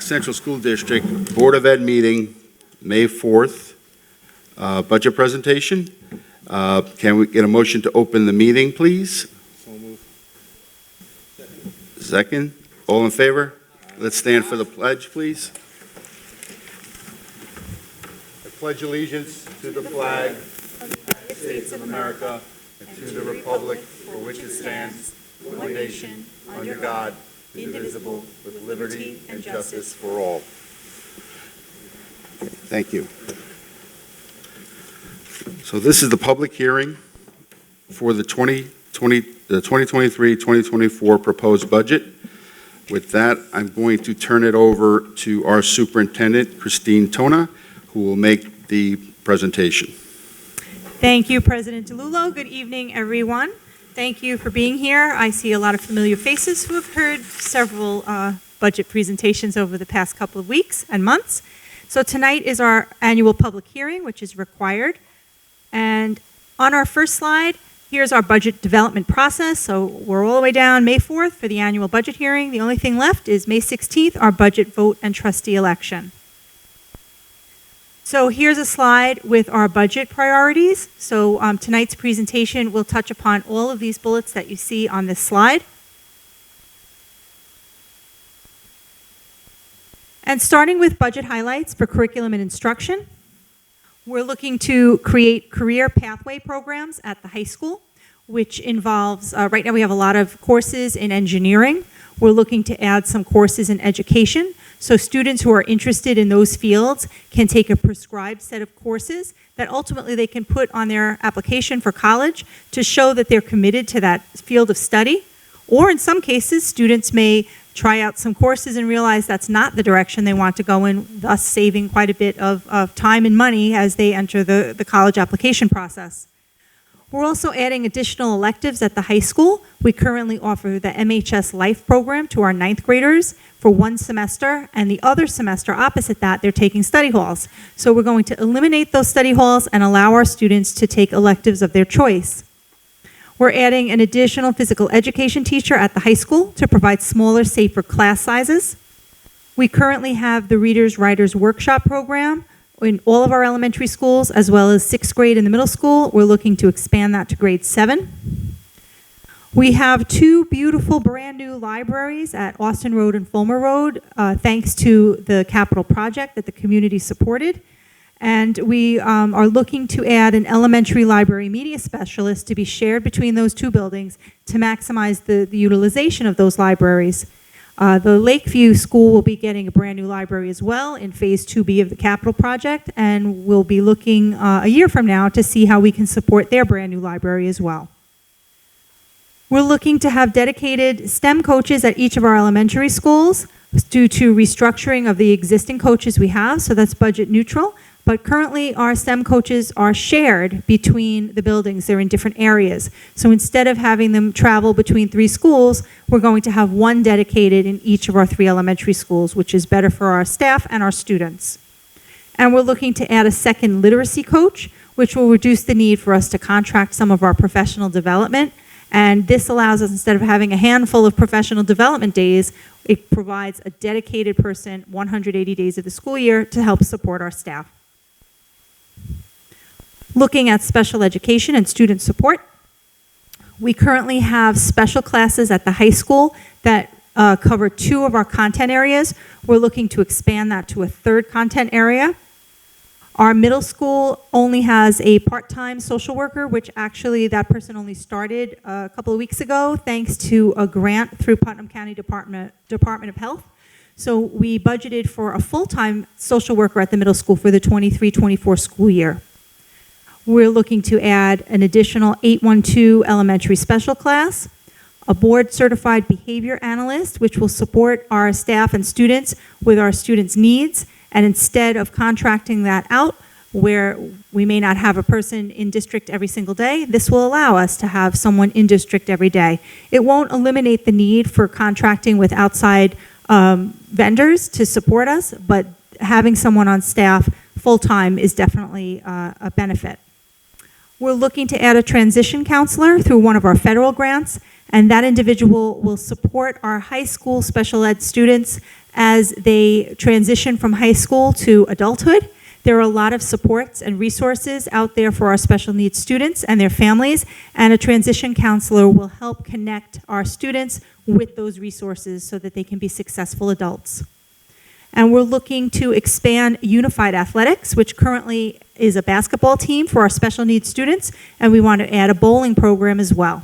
Central School District Board of Ed meeting, May 4th, budget presentation. Can we get a motion to open the meeting, please? So moved. Second. All in favor? Let's stand for the pledge, please. I pledge allegiance to the flag of the United States of America and to the republic for which it stands, one nation, under God, indivisible, with liberty and justice for all. Thank you. So this is the public hearing for the 2023-2024 proposed budget. With that, I'm going to turn it over to our superintendent, Christine Tona, who will make the presentation. Thank you, President DeLullo. Good evening, everyone. Thank you for being here. I see a lot of familiar faces who have heard several budget presentations over the past couple of weeks and months. So tonight is our annual public hearing, which is required. And on our first slide, here's our budget development process. So we're all the way down May 4th for the annual budget hearing. The only thing left is May 16th, our budget vote and trustee election. So here's a slide with our budget priorities. So tonight's presentation will touch upon all of these bullets that you see on this slide. And starting with budget highlights for curriculum and instruction, we're looking to create career pathway programs at the high school, which involves, right now we have a lot of courses in engineering. We're looking to add some courses in education. So students who are interested in those fields can take a prescribed set of courses that ultimately they can put on their application for college to show that they're committed to that field of study. Or in some cases, students may try out some courses and realize that's not the direction they want to go in, thus saving quite a bit of time and money as they enter the college application process. We're also adding additional electives at the high school. We currently offer the MHS Life program to our 9th graders for one semester, and the other semester opposite that, they're taking study halls. So we're going to eliminate those study halls and allow our students to take electives of their choice. We're adding an additional physical education teacher at the high school to provide smaller, safer class sizes. We currently have the Readers Writers Workshop program in all of our elementary schools, as well as 6th grade in the middle school. We're looking to expand that to grade 7. We have 2 beautiful brand new libraries at Austin Road and Fulmer Road, thanks to the capital project that the community supported. And we are looking to add an elementary library media specialist to be shared between those 2 buildings to maximize the utilization of those libraries. The Lakeview School will be getting a brand new library as well in Phase 2B of the capital project, and we'll be looking a year from now to see how we can support their brand new library as well. We're looking to have dedicated STEM coaches at each of our elementary schools due to restructuring of the existing coaches we have, so that's budget neutral. But currently, our STEM coaches are shared between the buildings. They're in different areas. So instead of having them travel between 3 schools, we're going to have one dedicated in each of our 3 elementary schools, which is better for our staff and our students. And we're looking to add a second literacy coach, which will reduce the need for us to contract some of our professional development. And this allows us, instead of having a handful of professional development days, it provides a dedicated person 180 days of the school year to help support our staff. Looking at special education and student support, we currently have special classes at the high school that cover 2 of our content areas. We're looking to expand that to a 3rd content area. Our middle school only has a part-time social worker, which actually that person only started a couple of weeks ago, thanks to a grant through Putnam County Department of Health. So we budgeted for a full-time social worker at the middle school for the 23-24 school year. We're looking to add an additional 812 elementary special class, a board-certified behavior analyst, which will support our staff and students with our students' needs. And instead of contracting that out, where we may not have a person in district every single day, this will allow us to have someone in district every day. It won't eliminate the need for contracting with outside vendors to support us, but having someone on staff full-time is definitely a benefit. We're looking to add a transition counselor through one of our federal grants. and that individual will support our high school special ed students as they transition from high school to adulthood. There are a lot of supports and resources out there for our special needs students and their families, and a transition counselor will help connect our students with those resources so that they can be successful adults. And we're looking to expand Unified Athletics, which currently is a basketball team for our special needs students, and we want to add a bowling program as well.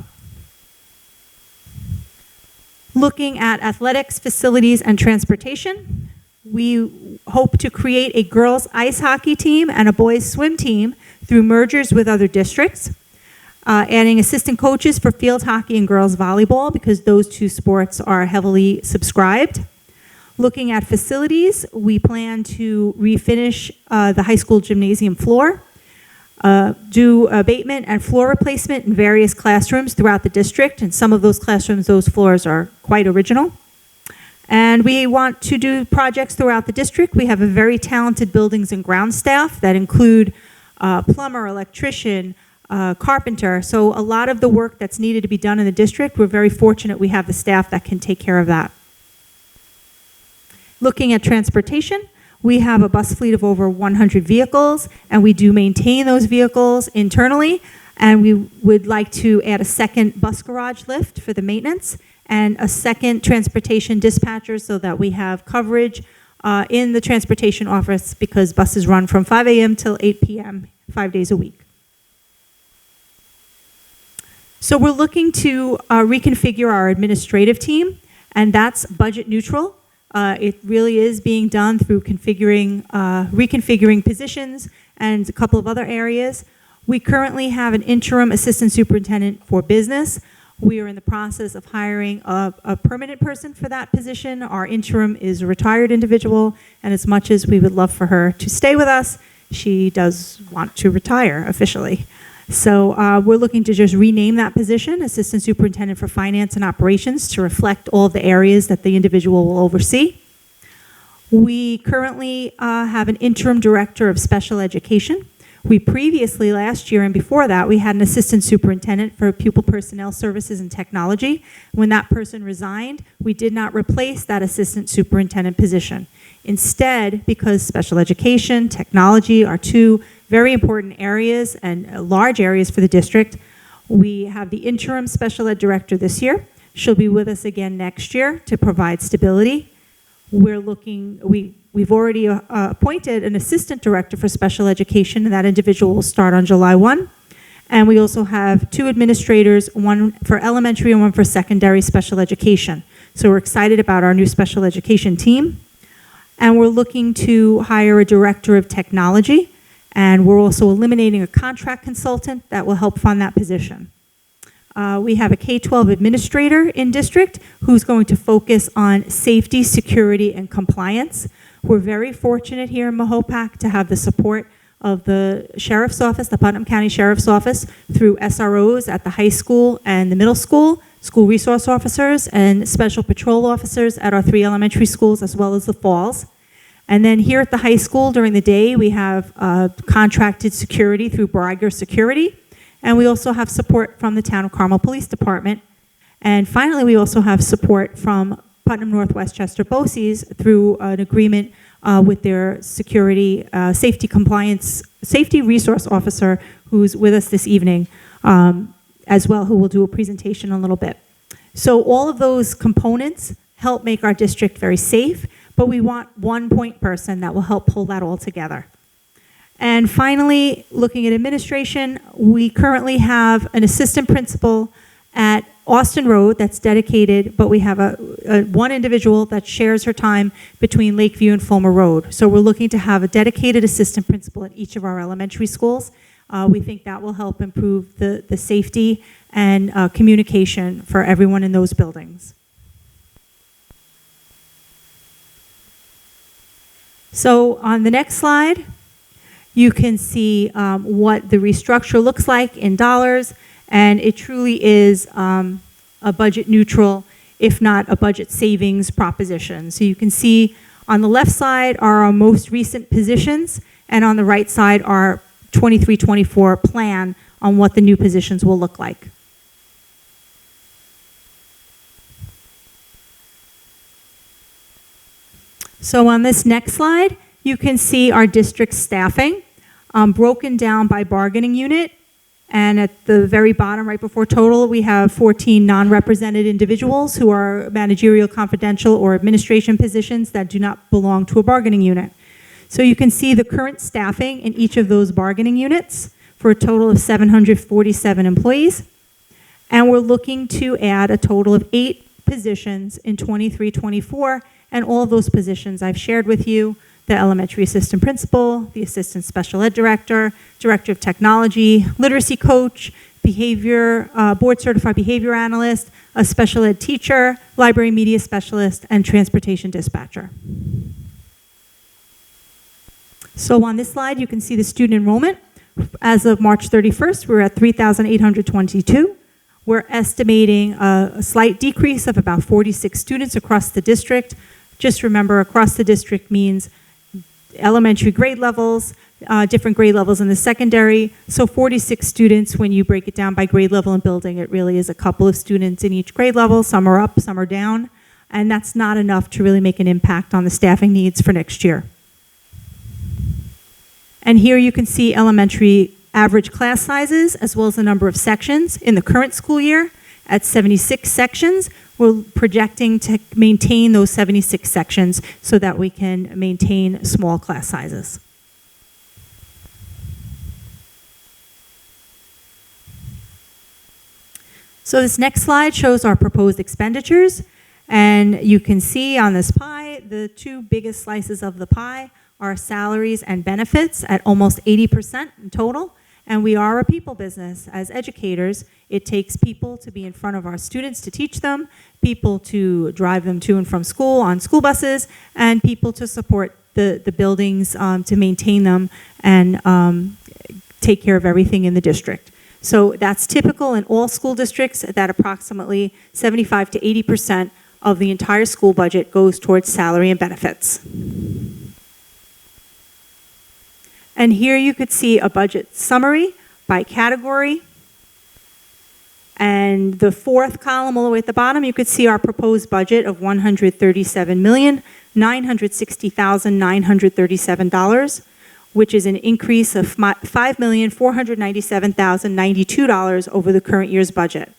Looking at athletics, facilities, and transportation, we hope to create a girls' ice hockey team and a boys' swim team through mergers with other districts, adding assistant coaches for field hockey and girls' volleyball because those two sports are heavily subscribed. Looking at facilities, we plan to refinish the high school gymnasium floor, do abatement and floor replacement in various classrooms throughout the district, and some of those classrooms, those floors are quite original. And we want to do projects throughout the district. We have a very talented buildings and ground staff that include plumber, electrician, carpenter. So a lot of the work that's needed to be done in the district, we're very fortunate we have the staff that can take care of that. Looking at transportation, we have a bus fleet of over 100 vehicles, and we do maintain those vehicles internally, and we would like to add a second bus garage lift for the maintenance and a second transportation dispatcher so that we have coverage in the transportation office because buses run from 5 a.m. till 8 p.m. 5 days a week. So we're looking to reconfigure our administrative team, and that's budget neutral. It really is being done through reconfiguring positions and a couple of other areas. We currently have an interim assistant superintendent for business. We are in the process of hiring a permanent person for that position. Our interim is a retired individual, and as much as we would love for her to stay with us, she does want to retire officially. So we're looking to just rename that position, Assistant Superintendent for Finance and Operations, to reflect all of the areas that the individual will oversee. We currently have an interim director of special education. We previously, last year and before that, we had an assistant superintendent for pupil personnel services and technology. When that person resigned, we did not replace that assistant superintendent position. Instead, because special education, technology are two very important areas and large areas for the district, we have the interim special ed director this year. She'll be with us again next year to provide stability. We've already appointed an assistant director for special education, and that individual will start on July 1. And we also have two administrators, one for elementary and one for secondary special education. So we're excited about our new special education team. And we're looking to hire a director of technology, and we're also eliminating a contract consultant that will help fund that position. We have a K-12 administrator in district who's going to focus on safety, security, and compliance. We're very fortunate here in Mahopac to have the support of the Sheriff's Office, the Putnam County Sheriff's Office, through SROs at the high school and the middle school, school resource officers, and special patrol officers at our 3 elementary schools, as well as the Falls. And then here at the high school during the day, we have contracted security through Briger Security. And we also have support from the Town of Carmel Police Department. And finally, we also have support from Putnam Northwestchester BOCES through an agreement with their security, safety compliance, safety resource officer who's with us this evening as well, who will do a presentation in a little bit. So all of those components help make our district very safe, but we want one point person that will help pull that all together. And finally, looking at administration, we currently have an assistant principal at Austin Road that's dedicated, but we have one individual that shares her time between Lakeview and Fulmer Road. So we're looking to have a dedicated assistant principal at each of our elementary schools. We think that will help improve the safety and communication for everyone in those buildings. So on the next slide, you can see what the restructure looks like in dollars, and it truly is a budget neutral, if not a budget savings proposition. So you can see on the left side are our most recent positions, and on the right side our 23-24 plan on what the new positions will look like. So on this next slide, you can see our district staffing broken down by bargaining unit. And at the very bottom, right before total, we have 14 non-represented individuals who are managerial, confidential, or administration positions that do not belong to a bargaining unit. So you can see the current staffing in each of those bargaining units for a total of 747 employees. And we're looking to add a total of 8 positions in 23-24, and all of those positions I've shared with you: the elementary assistant principal, the assistant special ed director, director of technology, literacy coach, behavior, board certified behavior analyst, a special ed teacher, library media specialist, and transportation dispatcher. So on this slide, you can see the student enrollment. As of March 31st, we're at 3,822. We're estimating a slight decrease of about 46 students across the district. Just remember, across the district means elementary grade levels, different grade levels in the secondary. So 46 students, when you break it down by grade level and building, it really is a couple of students in each grade level. Some are up, some are down. And that's not enough to really make an impact on the staffing needs for next year. And here you can see elementary average class sizes, as well as the number of sections in the current school year. At 76 sections, we're projecting to maintain those 76 sections so that we can maintain small class sizes. So this next slide shows our proposed expenditures. And you can see on this pie, the 2 biggest slices of the pie are salaries and benefits at almost 80% in total. And we are a people business. As educators, it takes people to be in front of our students to teach them, people to drive them to and from school on school buses, and people to support the buildings, to maintain them and take care of everything in the district. So that's typical in all school districts, that approximately 75 to 80% of the entire school budget goes towards salary and benefits. And here you could see a budget summary by category. And the 4th column all the way at the bottom, you could see our proposed budget of $137,960,937, which is an increase of $5,497,092 over the current year's budget.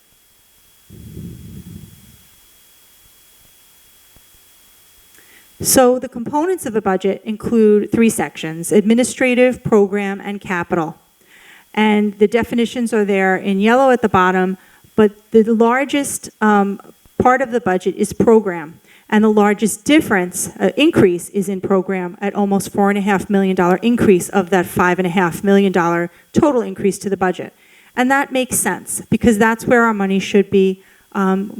So the components of a budget include 3 sections: administrative, program, and capital. And the definitions are there in yellow at the bottom, but the largest part of the budget is program. And the largest difference, increase, is in program at almost $4.5 million increase of that $5.5 million total increase to the budget. And that makes sense, because that's where our money should be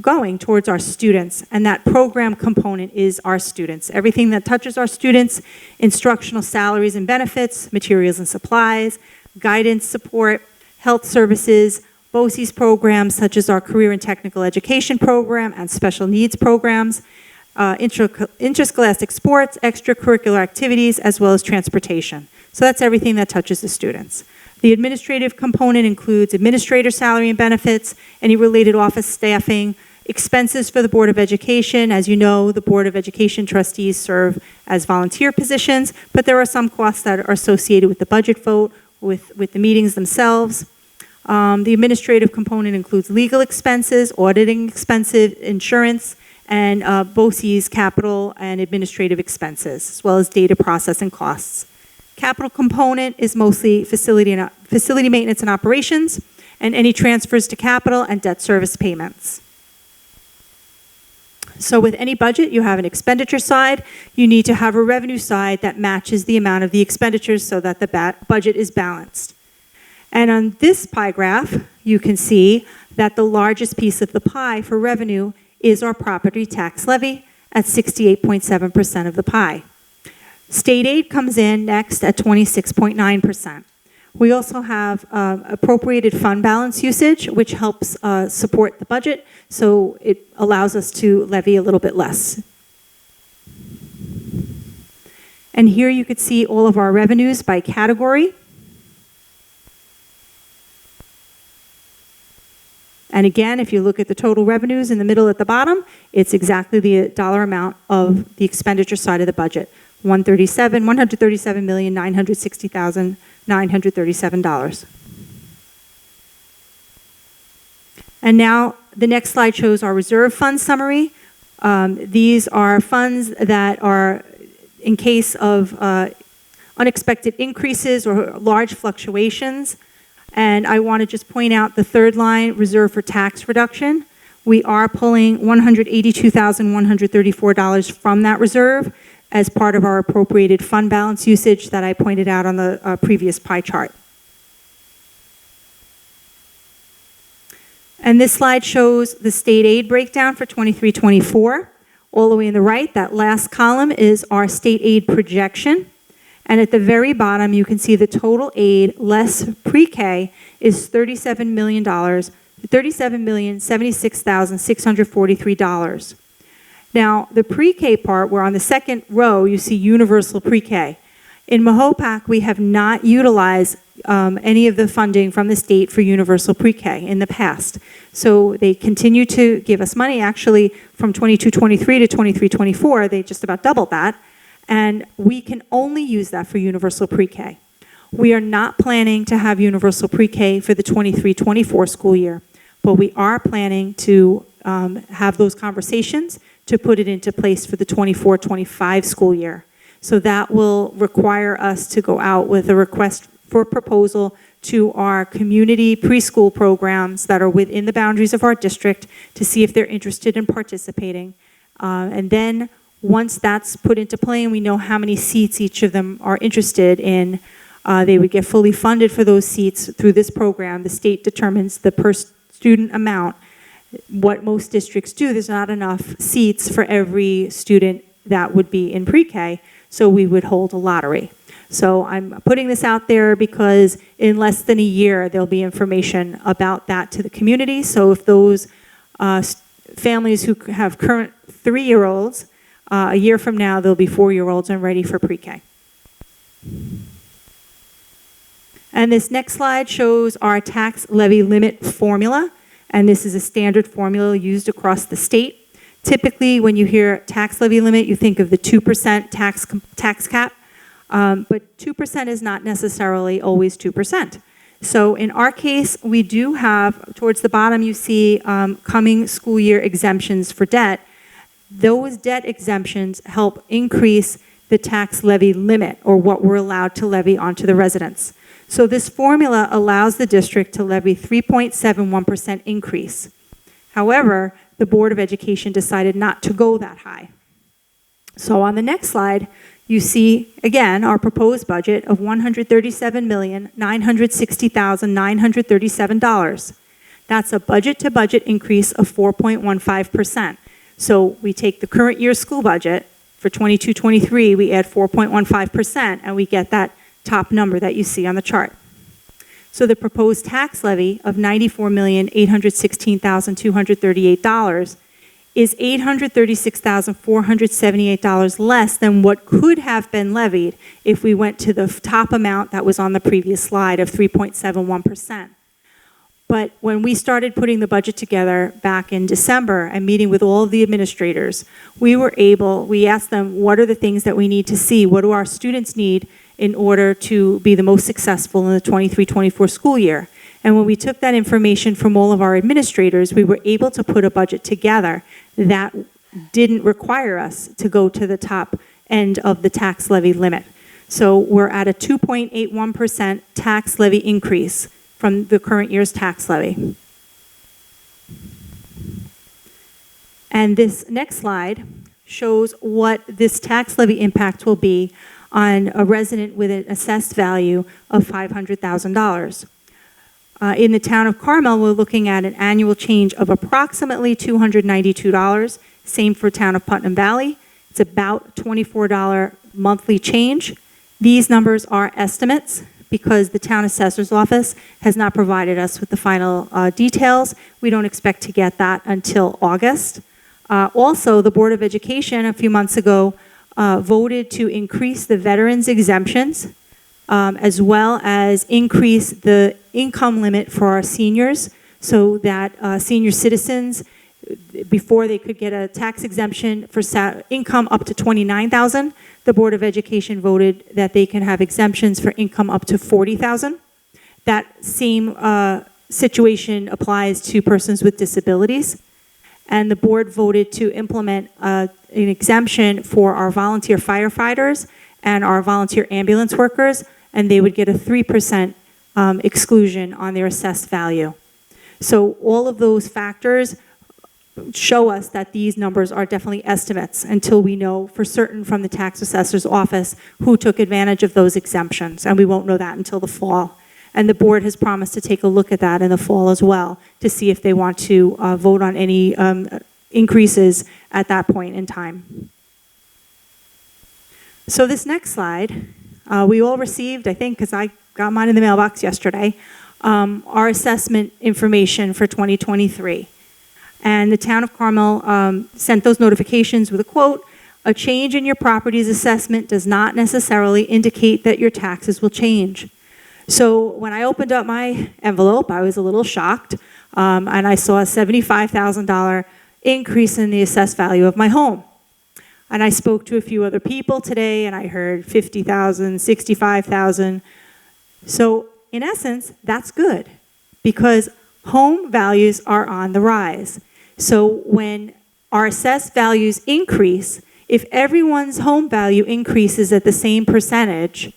going, towards our students. And that program component is our students. Everything that touches our students: instructional salaries and benefits, materials and supplies, guidance support, health services, BOCES programs such as our career and technical education program and special needs programs, interscholastic sports, extracurricular activities, as well as transportation. So that's everything that touches the students. The administrative component includes administrator salary and benefits, any related office staffing, expenses for the Board of Education. As you know, the Board of Education trustees serve as volunteer positions, but there are some costs that are associated with the budget vote, with the meetings themselves. The administrative component includes legal expenses, auditing expenses, insurance, and BOCES capital and administrative expenses, as well as data processing costs. Capital component is mostly facility maintenance and operations, and any transfers to capital and debt service payments. So with any budget, you have an expenditure side. You need to have a revenue side that matches the amount of the expenditures so that the budget is balanced. And on this pie graph, you can see that the largest piece of the pie for revenue is our property tax levy at 68.7% of the pie. State aid comes in next at 26.9%. We also have appropriated fund balance usage, which helps support the budget, so it allows us to levy a little bit less. And here you could see all of our revenues by category. And again, if you look at the total revenues in the middle at the bottom, it's exactly the dollar amount of the expenditure side of the budget, $137,960,937. And now the next slide shows our reserve fund summary. These are funds that are in case of unexpected increases or large fluctuations. And I want to just point out the third line, reserve for tax reduction. We are pulling $182,134 from that reserve as part of our appropriated fund balance usage that I pointed out on the previous pie chart. And this slide shows the state aid breakdown for 23-24. All the way in the right, that last column is our state aid projection. And at the very bottom, you can see the total aid less pre-K is $37,076,643. Now, the pre-K part, where on the second row, you see universal pre-K. In Mahopac, we have not utilized any of the funding from the state for universal pre-K in the past. So they continue to give us money. Actually, from 22-23 to 23-24, they just about doubled that. And we can only use that for universal pre-K. We are not planning to have universal pre-K for the 23-24 school year, but we are planning to have those conversations to put it into place for the 24-25 school year. So that will require us to go out with a request for proposal to our community preschool programs that are within the boundaries of our district to see if they're interested in participating. And then once that's put into play and we know how many seats each of them are interested in, they would get fully funded for those seats through this program. The state determines the per student amount. What most districts do, there's not enough seats for every student that would be in pre-K, so we would hold a lottery. So I'm putting this out there because in less than a year, there'll be information about that to the community. So if those families who have current 3-year-olds, a year from now, they'll be 4-year-olds and ready for pre-K. And this next slide shows our tax levy limit formula. And this is a standard formula used across the state. Typically, when you hear tax levy limit, you think of the 2% tax cap. But 2% is not necessarily always 2%. So in our case, we do have, towards the bottom, you see coming school year exemptions for debt. Those debt exemptions help increase the tax levy limit, or what we're allowed to levy onto the residents. So this formula allows the district to levy 3.71% increase. However, the Board of Education decided not to go that high. So on the next slide, you see, again, our proposed budget of $137,960,937. That's a budget-to-budget increase of 4.15%. So we take the current year's school budget for 22-23, we add 4.15%, and we get that top number that you see on the chart. So the proposed tax levy of $94,816,238 is $836,478 less than what could have been levied if we went to the top amount that was on the previous slide of 3.71%. But when we started putting the budget together back in December and meeting with all of the administrators, we asked them, what are the things that we need to see? What do our students need in order to be the most successful in the 23-24 school year? And when we took that information from all of our administrators, we were able to put a budget together that didn't require us to go to the top end of the tax levy limit. So we're at a 2.81% tax levy increase from the current year's tax levy. And this next slide shows what this tax levy impact will be on a resident with an assessed value of $500,000. In the town of Carmel, we're looking at an annual change of approximately $292. Same for town of Putnam Valley. It's about $24 monthly change. These numbers are estimates because the town assessor's office has not provided us with the final details. We don't expect to get that until August. Also, the Board of Education a few months ago voted to increase the veterans exemptions as well as increase the income limit for our seniors. so that senior citizens, before they could get a tax exemption for income up to $29,000, the Board of Education voted that they can have exemptions for income up to $40,000. That same situation applies to persons with disabilities. And the board voted to implement an exemption for our volunteer firefighters and our volunteer ambulance workers, and they would get a 3% exclusion on their assessed value. So all of those factors show us that these numbers are definitely estimates until we know for certain from the tax assessor's office who took advantage of those exemptions, and we won't know that until the fall. And the board has promised to take a look at that in the fall as well to see if they want to vote on any increases at that point in time. So this next slide, we all received, I think, because I got mine in the mailbox yesterday, our assessment information for 2023. And the town of Carmel sent those notifications with a quote, "A change in your property's assessment does not necessarily indicate that your taxes will change." So when I opened up my envelope, I was a little shocked, and I saw a $75,000 increase in the assessed value of my home. And I spoke to a few other people today, and I heard 50,000, 65,000. So in essence, that's good, because home values are on the rise. So when our assessed values increase, if everyone's home value increases at the same percentage,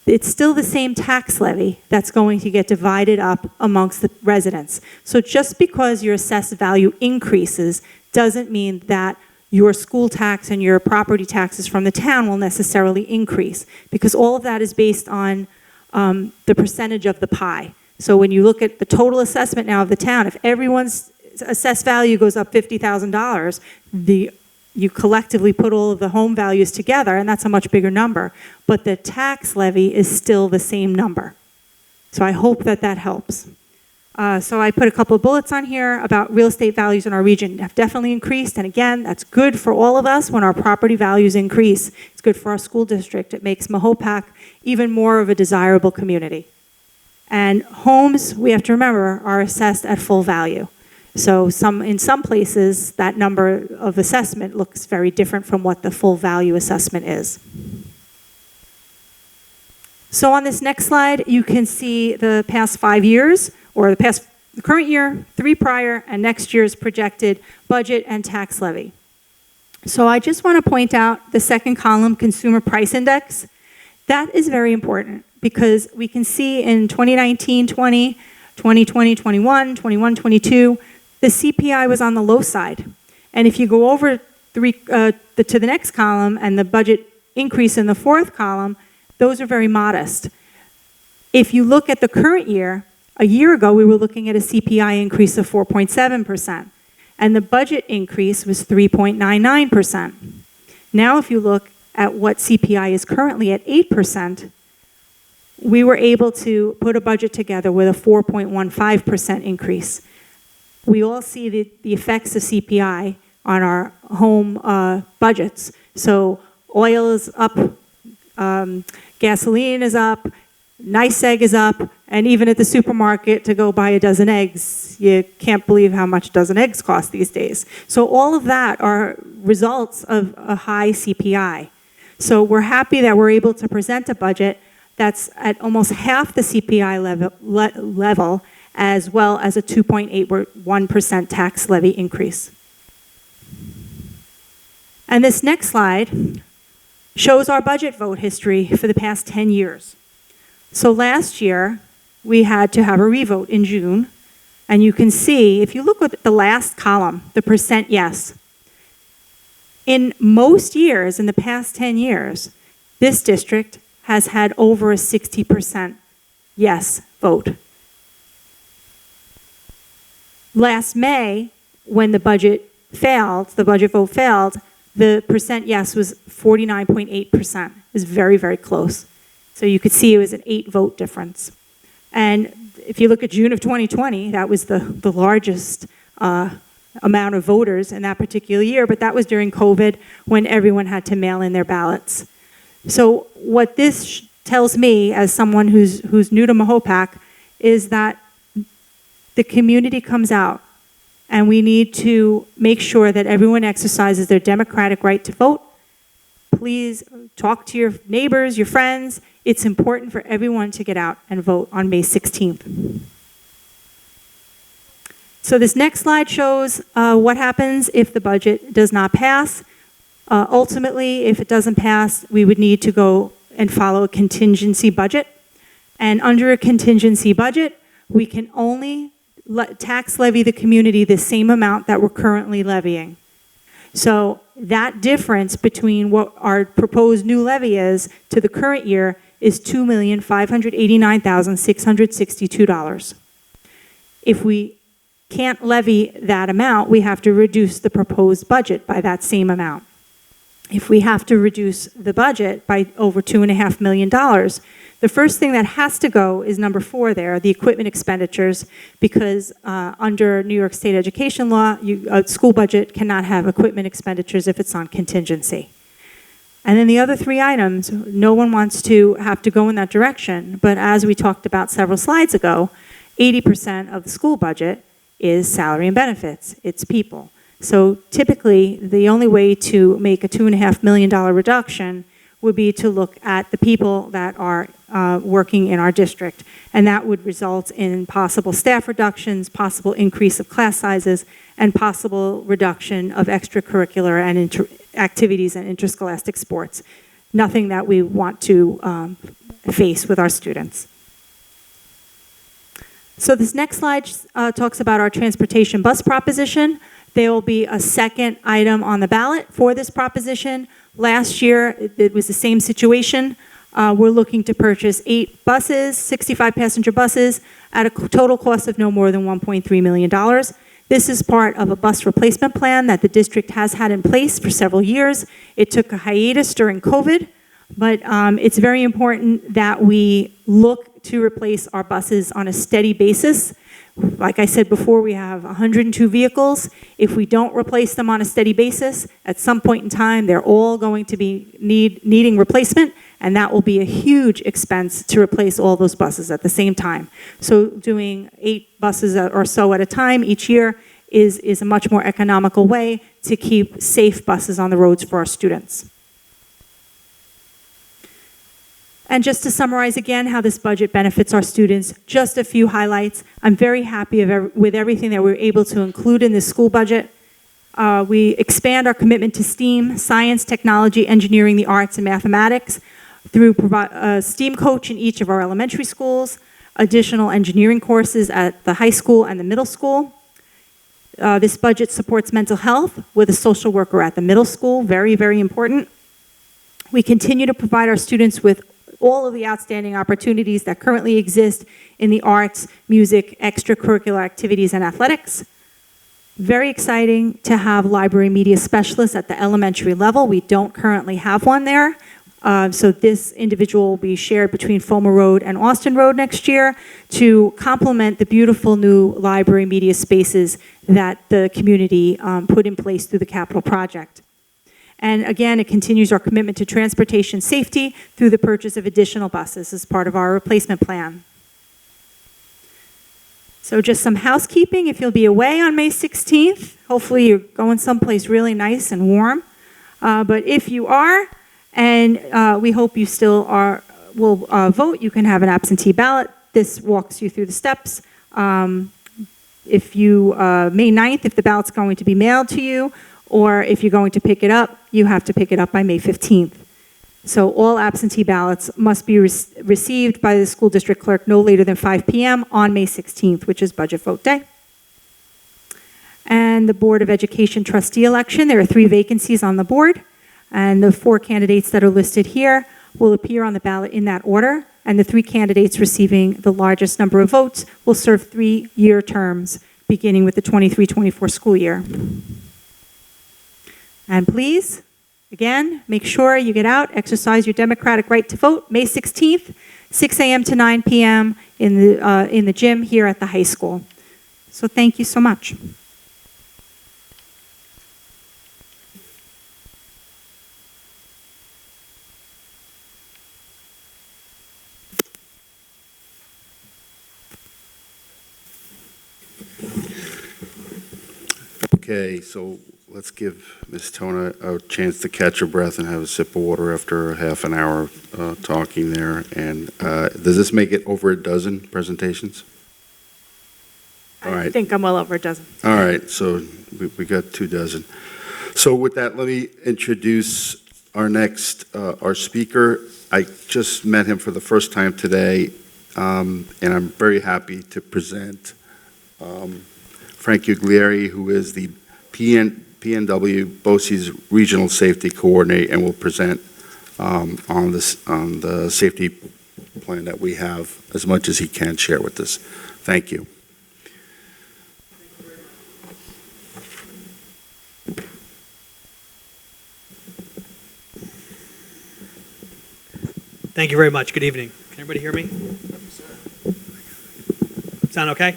it's still the same tax levy that's going to get divided up amongst the residents. So just because your assessed value increases doesn't mean that your school tax and your property taxes from the town will necessarily increase, because all of that is based on the percentage of the pie. So when you look at the total assessment now of the town, if everyone's assessed value goes up $50,000, you collectively put all of the home values together, and that's a much bigger number. But the tax levy is still the same number. So I hope that that helps. So I put a couple of bullets on here about real estate values in our region have definitely increased. And again, that's good for all of us when our property values increase. It's good for our school district. It makes Mahopac even more of a desirable community. And homes, we have to remember, are assessed at full value. So in some places, that number of assessment looks very different from what the full value assessment is. So on this next slide, you can see the past 5 years, or the current year, 3 prior, and next year's projected budget and tax levy. So I just want to point out the second column, Consumer Price Index. That is very important because we can see in 2019-20, 2020-21, 21-22, the CPI was on the low side. And if you go over to the next column and the budget increase in the fourth column, those are very modest. If you look at the current year, a year ago we were looking at a CPI increase of 4.7%, and the budget increase was 3.99%. Now if you look at what CPI is currently at 8%, we were able to put a budget together with a 4.15% increase. We all see the effects of CPI on our home budgets. So oil is up, gasoline is up, nice egg is up, and even at the supermarket to go buy a dozen eggs, you can't believe how much a dozen eggs cost these days. So all of that are results of a high CPI. So we're happy that we're able to present a budget that's at almost half the CPI level, as well as a 2.81% tax levy increase. And this next slide shows our budget vote history for the past 10 years. So last year, we had to have a revote in June, and you can see, if you look at the last column, the percent yes, in most years, in the past 10 years, this district has had over a 60% yes vote. Last May, when the budget vote failed, the percent yes was 49.8%. It was very, very close. So you could see it was an 8-vote difference. And if you look at June of 2020, that was the largest amount of voters in that particular year, but that was during COVID when everyone had to mail in their ballots. So what this tells me as someone who's new to Mahopac is that the community comes out, and we need to make sure that everyone exercises their democratic right to vote. Please talk to your neighbors, your friends. It's important for everyone to get out and vote on May 16th. So this next slide shows what happens if the budget does not pass. Ultimately, if it doesn't pass, we would need to go and follow a contingency budget. And under a contingency budget, we can only tax levy the community the same amount that we're currently levying. So that difference between what our proposed new levy is to the current year is $2,589,662. If we can't levy that amount, we have to reduce the proposed budget by that same amount. If we have to reduce the budget by over $2.5 million, the first thing that has to go is number 4 there, the equipment expenditures, because under New York State education law, a school budget cannot have equipment expenditures if it's on contingency. And then the other 3 items, no one wants to have to go in that direction, but as we talked about several slides ago, 80% of the school budget is salary and benefits, it's people. So typically, the only way to make a $2.5 million reduction would be to look at the people that are working in our district. And that would result in possible staff reductions, possible increase of class sizes, and possible reduction of extracurricular and activities and interscholastic sports. Nothing that we want to face with our students. So this next slide talks about our transportation bus proposition. There will be a second item on the ballot for this proposition. Last year, it was the same situation. We're looking to purchase 8 buses, 65 passenger buses, at a total cost of no more than $1.3 million. This is part of a bus replacement plan that the district has had in place for several years. It took a hiatus during COVID, but it's very important that we look to replace our buses on a steady basis. Like I said before, we have 102 vehicles. If we don't replace them on a steady basis, at some point in time, they're all going to be needing replacement, and that will be a huge expense to replace all those buses at the same time. So doing 8 buses or so at a time each year is a much more economical way to keep safe buses on the roads for our students. And just to summarize again how this budget benefits our students, just a few highlights. I'm very happy with everything that we were able to include in this school budget. We expand our commitment to STEAM, science, technology, engineering, the arts, and mathematics through a STEAM coach in each of our elementary schools, additional engineering courses at the high school and the middle school. This budget supports mental health with a social worker at the middle school, very, very important. We continue to provide our students with all of the outstanding opportunities that currently exist in the arts, music, extracurricular activities, and athletics. Very exciting to have library media specialists at the elementary level. We don't currently have one there. So this individual will be shared between Fulmer Road and Austin Road next year to complement the beautiful new library media spaces that the community put in place through the capital project. And again, it continues our commitment to transportation safety through the purchase of additional buses as part of our replacement plan. So just some housekeeping. If you'll be away on May 16th, hopefully you're going someplace really nice and warm. But if you are, and we hope you still will vote, you can have an absentee ballot. This walks you through the steps. If you, May 9th, if the ballot's going to be mailed to you, or if you're going to pick it up, you have to pick it up by May 15th. So all absentee ballots must be received by the school district clerk no later than 5 p.m. on May 16th, which is budget vote day. And the Board of Education trustee election, there are 3 vacancies on the board, and the 4 candidates that are listed here will appear on the ballot in that order, and the 3 candidates receiving the largest number of votes will serve 3-year terms, beginning with the 23-24 school year. And please, again, make sure you get out, exercise your democratic right to vote, May 16th, 6 a.m. to 9 p.m. in the gym here at the high school. So thank you so much. Okay, so let's give Ms. Tona a chance to catch her breath and have a sip of water after a half an hour talking there. And does this make it over a dozen presentations? All I right. think I'm well over a dozen. All right, so we got 2 dozen. So with that, let me introduce our next, our speaker. I just met him for the first time today, and I'm very happy to present Frank Uglieri, who is the PNW BOCES Regional Safety Coordinator, and will present on the safety plan that we have, as much as he can share with us. Thank you. Thank you very much. Good evening. Can everybody hear me? Sound okay?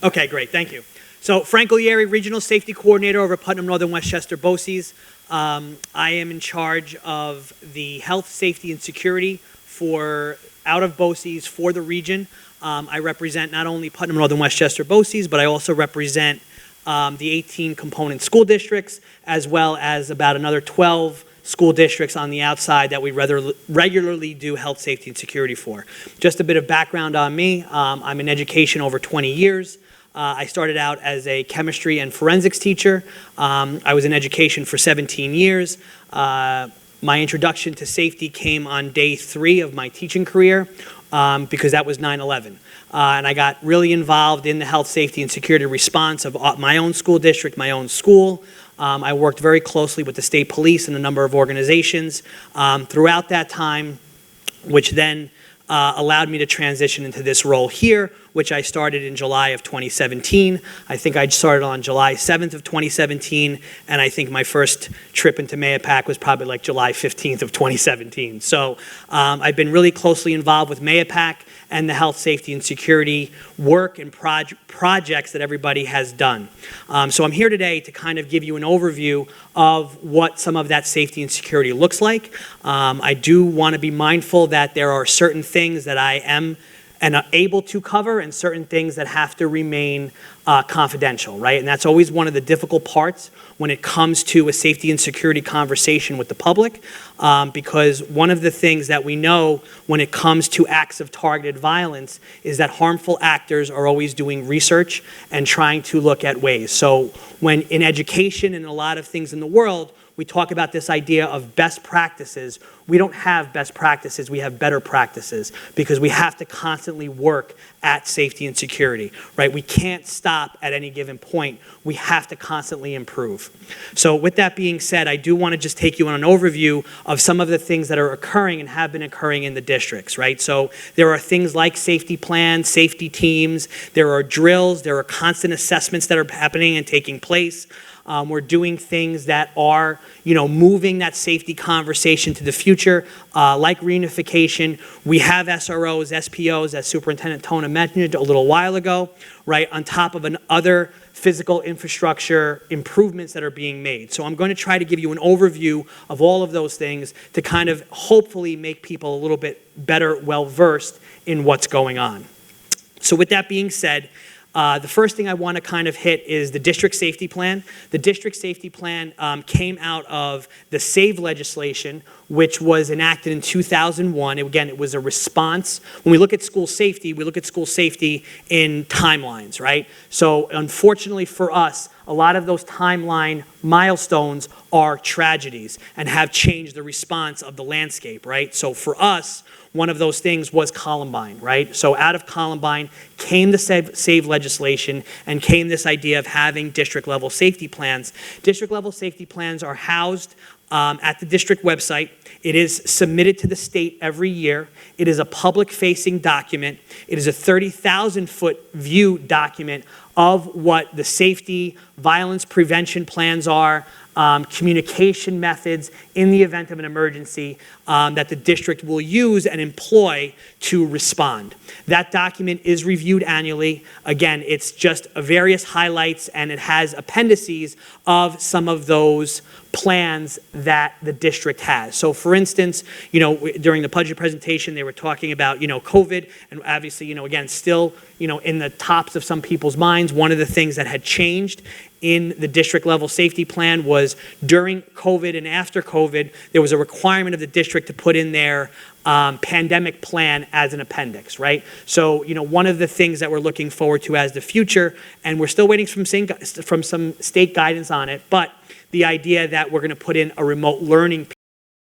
Okay, great. Thank you. So Frank Uglieri, Regional Safety Coordinator over Putnam Northern Westchester BOCES. I am in charge of the health, safety, and security for out of BOCES for the region. I represent not only Putnam Northern Westchester BOCES, but I also represent the 18 component school districts, as well as about another 12 school districts on the outside that we regularly do health, safety, and security for. Just a bit of background on me. I'm in education over 20 years. I started out as a chemistry and forensics teacher. I was in education for 17 years. My introduction to safety came on day 3 of my teaching career because that was 9/11. And I got really involved in the health, safety, and security response of my own school district, my own school. I worked very closely with the state police and a number of organizations throughout that time, which then allowed me to transition into this role here, which I started in July of 2017. I think I started on July 7th of 2017, and I think my first trip into Mayapack was probably like July 15th of 2017. So I've been really closely involved with Mayapack and the health, safety, and security work and projects that everybody has done. So I'm here today to kind of give you an overview of what some of that safety and security looks like. I do want to be mindful that there are certain things that I am and are able to cover and certain things that have to remain confidential, right? And that's always one of the difficult parts when it comes to a safety and security conversation with the public, because one of the things that we know when it comes to acts of targeted violence is that harmful actors are always doing research and trying to look at ways. So when in education and a lot of things in the world, we talk about this idea of best practices. We don't have best practices, we have better practices, because we have to constantly work at safety and security, right? We can't stop at any given point. We have to constantly improve. So with that being said, I do want to just take you on an overview of some of the things that are occurring and have been occurring in the districts, right? So there are things like safety plans, safety teams, there are drills, there are constant assessments that are happening and taking place. We're doing things that are, moving that safety conversation to the future, like reunification. We have SROs, SPOs, as Superintendent Tona mentioned a little while ago, right, on top of other physical infrastructure improvements that are being made. So I'm going to try to give you an overview of all of those things to kind of hopefully make people a little bit better, well-versed in what's going on. So with that being said, the first thing I want to kind of hit is the district safety plan. The district safety plan came out of the SAVE legislation, which was enacted in 2001. Again, it was a response. When we look at school safety, we look at school safety in timelines, right? So unfortunately for us, a lot of those timeline milestones are tragedies and have changed the response of the landscape, right? So for us, one of those things was Columbine, right? So out of Columbine came the SAVE legislation and came this idea of having district-level safety plans. District-level safety plans are housed at the district website. It is submitted to the state every year. It is a public-facing document. It is a 30,000-foot view document of what the safety, violence prevention plans are, communication methods in the event of an emergency that the district will use and employ to respond. That document is reviewed annually. Again, it's just various highlights, and it has appendices of some of those plans that the district has. So for instance, you know, during the budget presentation, they were talking about, you know, COVID, and obviously, you know, again, still, you know, in the tops of some people's minds. One of the things that had changed in the district level safety plan was during COVID and after COVID, there was a requirement of the district to put in their pandemic plan as an appendix, right? So, you know, one of the things that we're looking forward to as the future, and we're still waiting from some state guidance on it, but the idea that we're going to put in a remote learning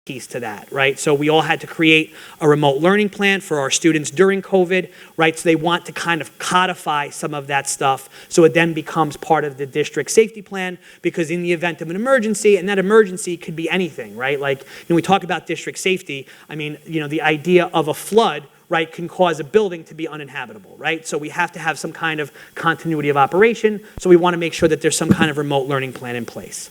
piece to that, right? So we all had to create a remote learning plan for our students during COVID, right? So they want to kind of codify some of that stuff so it then becomes part of the district safety plan, because in the event of an emergency, and that emergency could be anything, right? Like, when we talk about district safety, I mean, you know, the idea of a flood, right, can cause a building to be uninhabitable, right? So we have to have some kind of continuity of operation, so we want to make sure that there's some kind of remote learning plan in place.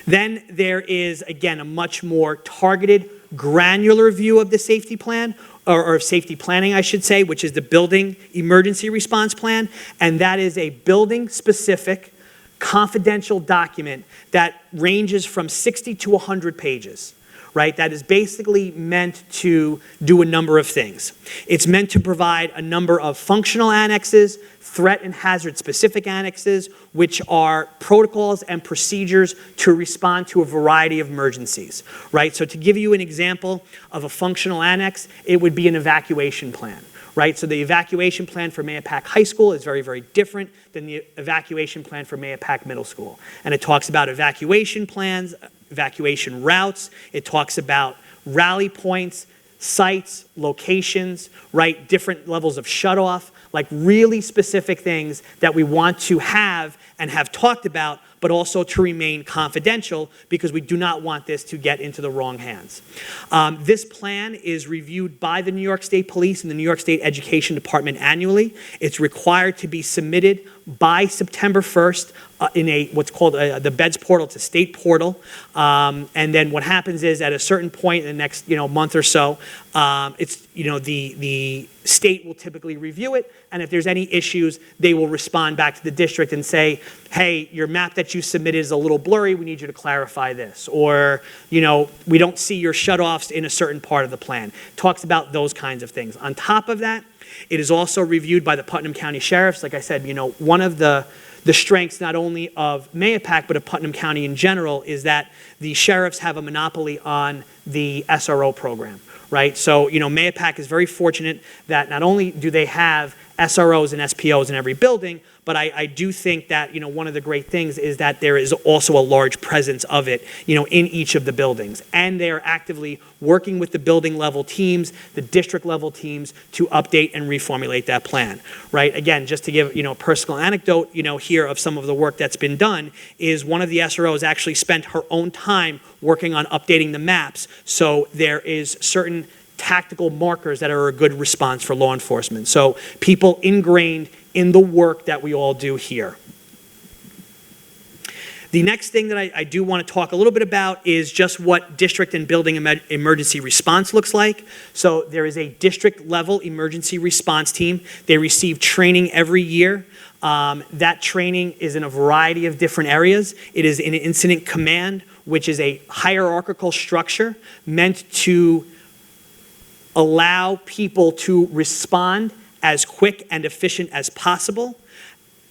Then there is, again, a much more targeted, granular view of the safety plan, or safety planning, I should say, which is the building emergency response plan. And that is a building-specific, confidential document that ranges from 60 to 100 pages, right? That is basically meant to do a number of things. It's meant to provide a number of functional annexes, threat and hazard specific annexes, which are protocols and procedures to respond to a variety of emergencies, right? So to give you an example of a functional annex, it would be an evacuation plan, right? So the evacuation plan for Mahopac High School is very, very different than the evacuation plan for Mahopac Middle School. And it talks about evacuation plans, evacuation routes, it talks about rally points, sites, locations, right? Different levels of shutoff, like really specific things that we want to have and have talked about, but also to remain confidential, because we do not want this to get into the wrong hands. This plan is reviewed by the New York State Police and the New York State Education Department annually. It's required to be submitted by September 1st in a what's called the BEDS portal. It's a state portal. And then what happens is, at a certain point in the next month or so, it's the state will typically review it, and if there's any issues, they will respond back to the district and say, hey, your map that you submitted is a little blurry, we need you to clarify this. Or, we don't see your shutoffs in a certain part of the plan. Talks about those kinds of things. On top of that, it is also reviewed by the Putnam County Sheriffs. Like I said, one of the strengths not only of Mahopac, but of Putnam County in general, is that the sheriffs have a monopoly on the SRO program, right? So, Mahopac is very fortunate that not only do they have SROs and SPOs in every building, but I do think that, one of the great things is that there is also a large presence of it, in each of the buildings. And they are actively working with the building level teams, the district level teams, to update and reformulate that plan, right? Again, just to give, a personal anecdote, here of some of the work that's been done, is one of the SROs actually spent her own time working on updating the maps. So there is certain tactical markers that are a good response for law enforcement. So people ingrained in the work that we all do here. The next thing that I do want to talk a little bit about is just what district and building emergency response looks like. So there is a district level emergency response team. They receive training every year. That training is in a variety of different areas. It is in incident command, which is a hierarchical structure meant to allow people to respond as quick and efficient as possible,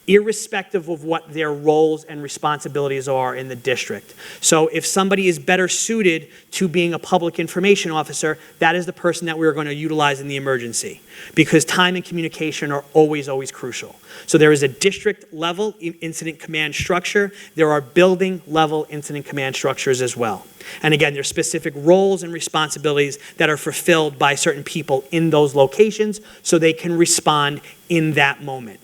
irrespective of what their roles and responsibilities are in the district. So if somebody is better suited to being a public information officer, that is the person that we're going to utilize in the emergency, because time and communication are always, always crucial. So there is a district level incident command structure. There are building level incident command structures as well. And again, there's specific roles and responsibilities that are fulfilled by certain people in those locations so they can respond in that moment.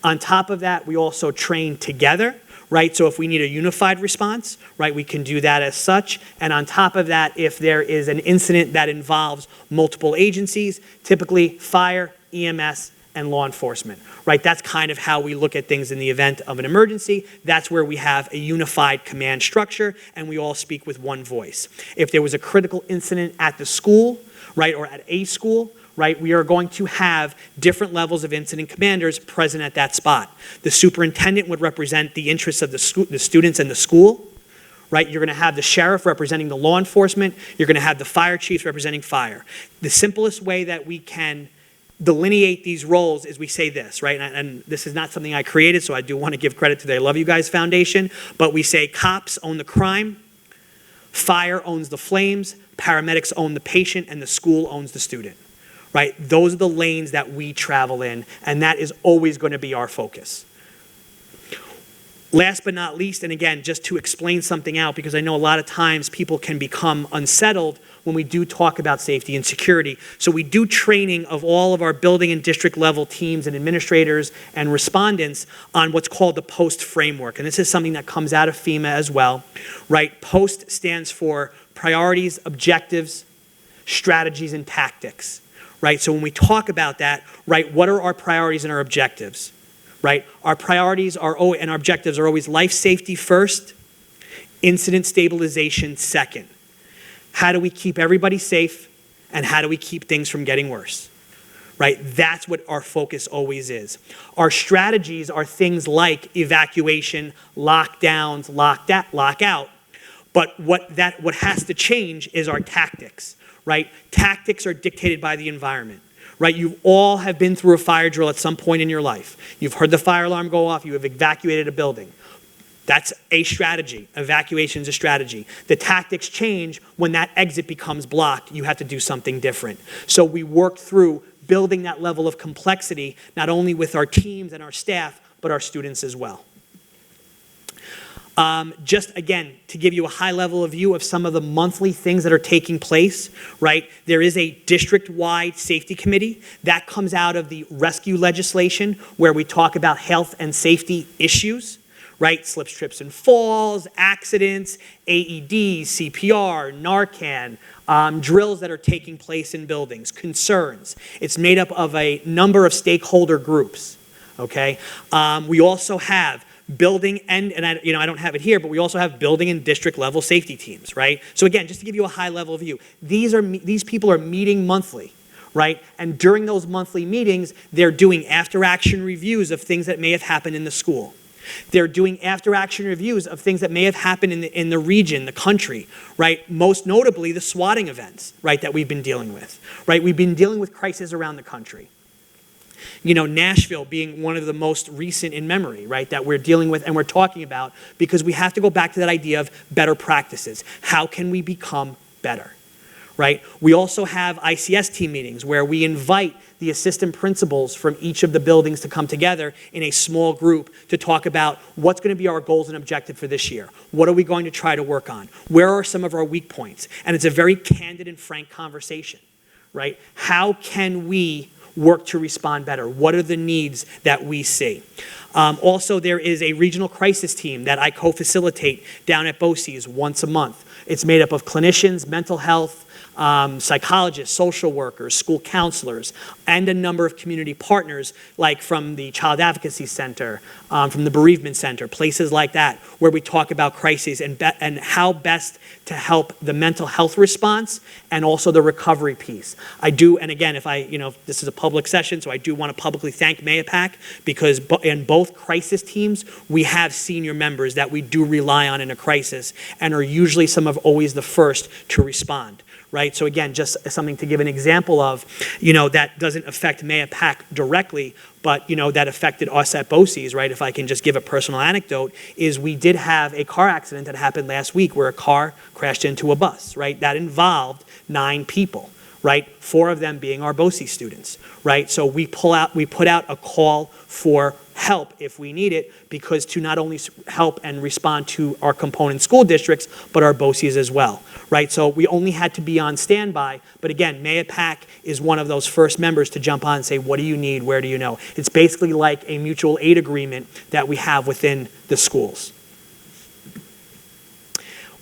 On top of that, we also train together, right? So if we need a unified response, right, we can do that as such. And on top of that, if there is an incident that involves multiple agencies, typically fire, EMS, and law enforcement, right? That's kind of how we look at things in the event of an emergency. That's where we have a unified command structure, and we all speak with one voice. If there was a critical incident at the school, right, or at a school, right, we are going to have different levels of incident commanders present at that spot. The superintendent would represent the interests of the students and the school, right? You're going to have the sheriff representing the law enforcement. You're going to have the fire chiefs representing fire. The simplest way that we can delineate these roles is we say this, right? And this is not something I created, so I do want to give credit to the I Love You Guys Foundation, but we say cops own the crime, fire owns the flames, paramedics own the patient, and the school owns the student, right? Those are the lanes that we travel in, and that is always going to be our focus. Last but not least, and again, just to explain something out, because I know a lot of times people can become unsettled when we do talk about safety and security. So we do training of all of our building and district level teams and administrators and respondents on what's called the POST framework. And this is something that comes out of FEMA as well, right? POST stands for priorities, objectives, strategies, and tactics, right? So when we talk about that, right, what are our priorities and our objectives? Right? Our priorities are and our objectives are always life safety first, incident stabilization second. How do we keep everybody safe, and how do we keep things from getting worse? Right? That's what our focus always is. Our strategies are things like evacuation, lockdowns, lockout. But what has to change is our tactics. Right? Tactics are dictated by the environment. Right, you all have been through a fire drill at some point in your life. You've heard the fire alarm go off, you have evacuated a building. That's a strategy. Evacuation is a strategy. The tactics change when that exit becomes blocked. You have to do something different. So we work through building that level of complexity, not only with our teams and our staff, but our students as well. Just again, to give you a high level of view of some of the monthly things that are taking place, right? There is a district-wide safety committee that comes out of the rescue legislation where we talk about health and safety issues, right? Slips, trips, and falls, accidents, AEDs, CPR, Narcan, drills that are taking place in buildings, concerns. It's made up of a number of stakeholder groups, okay? We also have building and I don't have it here, but we also have building and district level safety teams, right? So again, just to give you a high level view, these people are meeting monthly, right? And during those monthly meetings, they're doing after action reviews of things that may have happened in the school. They're doing after action reviews of things that may have happened in the region, the country, right? Most notably the swatting events, right, that we've been dealing with, right? We've been dealing with crises around the country. You know, Nashville being one of the most recent in memory, right, that we're dealing with and we're talking about, because we have to go back to that idea of better practices. How can we become better, right? We also have ICS team meetings where we invite the assistant principals from each of the buildings to come together in a small group to talk about what's going to be our goals and objective for this year. What are we going to try to work on? Where are some of our weak points? And it's a very candid and frank conversation, right? How can we work to respond better? What are the needs that we see? Also, there is a regional crisis team that I co-facilitate down at BOCES once a month. It's made up of clinicians, mental health, psychologists, social workers, school counselors, and a number of community partners, like from the Child Advocacy Center, from the Bereavement Center, places like that, where we talk about crises and how best to help the mental health response and also the recovery piece. I do, and again, if this is a public session, so I do want to publicly thank MAYAPAC, because in both crisis teams, we have senior members that we do rely on in a crisis and are usually some of always the first to respond. Right? So again, just something to give an example of, that doesn't affect MAYAPAC directly, but, that affected us at BOCES, right? If I can just give a personal anecdote, is we did have a car accident that happened last week where a car crashed into a bus, right? That involved 9 people, right? 4 of them being our BOCES students, right? So we put out a call for help if we need it, because to not only help and respond to our component school districts, but our BOCES as well, right? So we only had to be on standby, but again, MAYAPAC is one of those first members to jump on and say, what do you need, where do you know? It's basically like a mutual aid agreement that we have within the schools.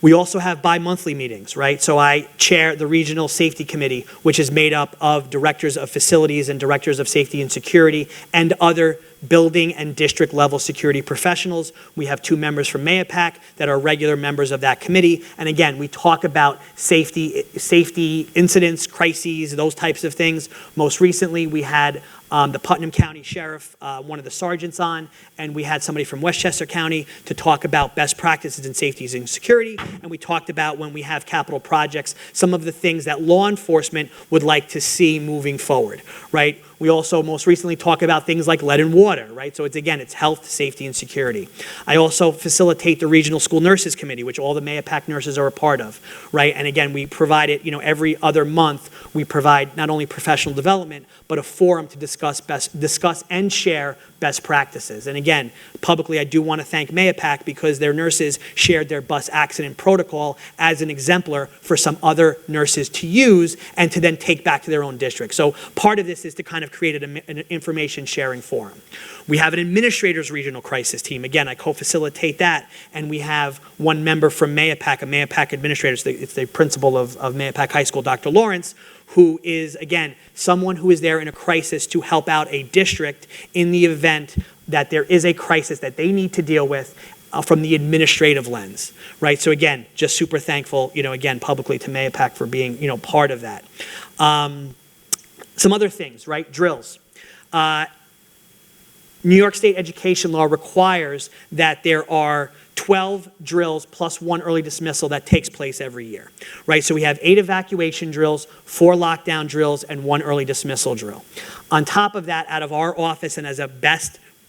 We also have bi-monthly meetings, right? So I chair the Regional Safety Committee, which is made up of directors of facilities and directors of safety and security and other building and district level security professionals. We have 2 members from MAYAPAC that are regular members of that committee. And again, we talk about safety incidents, crises, those types of things. Most recently, we had the Putnam County Sheriff, one of the sergeants on, and we had somebody from Westchester County to talk about best practices in safety and security, and we talked about when we have capital projects, some of the things that law enforcement would like to see moving forward, right? We also most recently talk about things like lead and water, right? So it's health, safety, and security. I also facilitate the Regional School Nurses Committee, which all the Mahopac nurses are a part of, right? And again, we provide it, every other month, we provide not only professional development, but a forum to discuss and share best practices. And again, publicly, I do want to thank Mahopac because their nurses shared their bus accident protocol as an exemplar for some other nurses to use and to then take back to their own district. So part of this is to kind of create an information sharing forum. We have an administrators regional crisis team. Again, I co-facilitate that, and we have one member from Mahopac, a Mahopac administrator. It's the principal of Mahopac High School, Dr. Lawrence, who is, again, someone who is there in a crisis to help out a district in the event that there is a crisis that they need to deal with from the administrative lens, right? So again, just super thankful, again, publicly to Mahopac for being, part of that. Some other things, right? Drills. New York State education law requires that there are 12 drills plus 1 early dismissal that takes place every year, right? So we have 8 evacuation drills, 4 lockdown drills, and 1 early dismissal drill. On top of that, out of our office and as a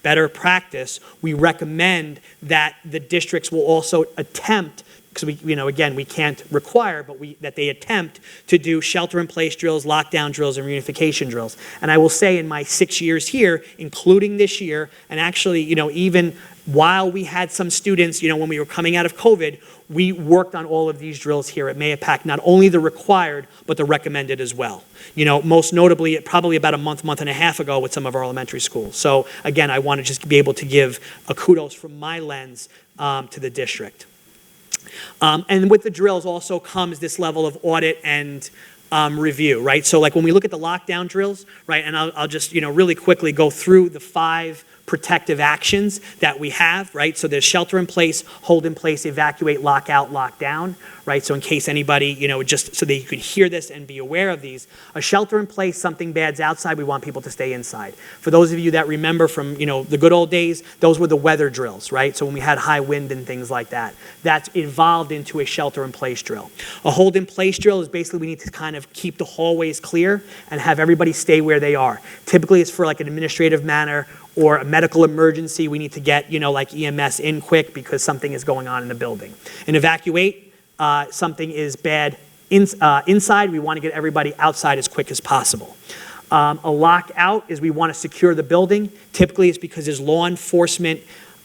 better practice, we recommend that the districts will also attempt, because we can't require, but that they attempt to do shelter-in-place drills, lockdown drills, and reunification drills. And I will say in my 6 years here, including this year, and actually, even while we had some students, when we were coming out of COVID, we worked on all of these drills here at Mahopac, not only the required, but the recommended as well. Most notably, probably about a month and a half ago with some of our elementary schools. So again, I want to just be able to give a kudos from my lens to the district. And with the drills also comes this level of audit and review, right? So like when we look at the lockdown drills, right, and I'll just, really quickly go through the 5 protective actions that we have, right? So there's shelter in place, hold in place, evacuate, lock out, lock down, right? So in case anybody, just so that you could hear this and be aware of these, a shelter in place, something bad's outside, we want people to stay inside. For those of you that remember from, the good old days, those were the weather drills, right? So when we had high wind and things like that, that's evolved into a shelter in place drill. A hold in place drill is basically we need to kind of keep the hallways clear and have everybody stay where they are. Typically it's for like an administrative matter or a medical emergency. We need to get, like EMS in quick because something is going on in the building. And evacuate, something is bad inside. We want to get everybody outside as quick as possible. A lockout is we want to secure the building. Typically it's because there's law enforcement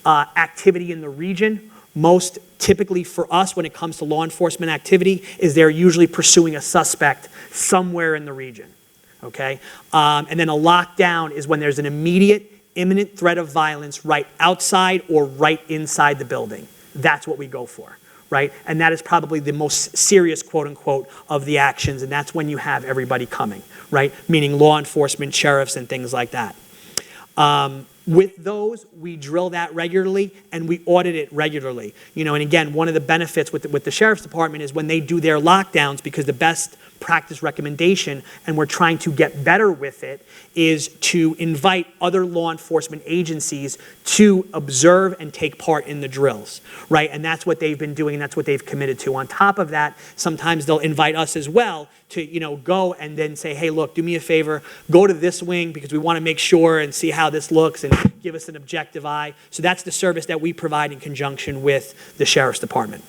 activity in the region. Most typically for us when it comes to law enforcement activity is they're usually pursuing a suspect somewhere in the region. Okay? And then a lockdown is when there's an imminent threat of violence right outside or right inside the building. That's what we go for, right? And that is probably the most serious, quote unquote, of the actions, and that's when you have everybody coming, right? Meaning law enforcement, sheriffs, and things like that. With those, we drill that regularly and we audit it regularly. And again, one of the benefits with the Sheriff's Department is when they do their lockdowns, because the best practice recommendation, and we're trying to get better with it, is to invite other law enforcement agencies to observe and take part in the drills, right? And that's what they've been doing, and that's what they've committed to. On top of that, sometimes they'll invite us as well to, go and then say, hey, look, do me a favor, go to this wing because we want to make sure and see how this looks and give us an objective eye. So that's the service that we provide in conjunction with the Sheriff's Department.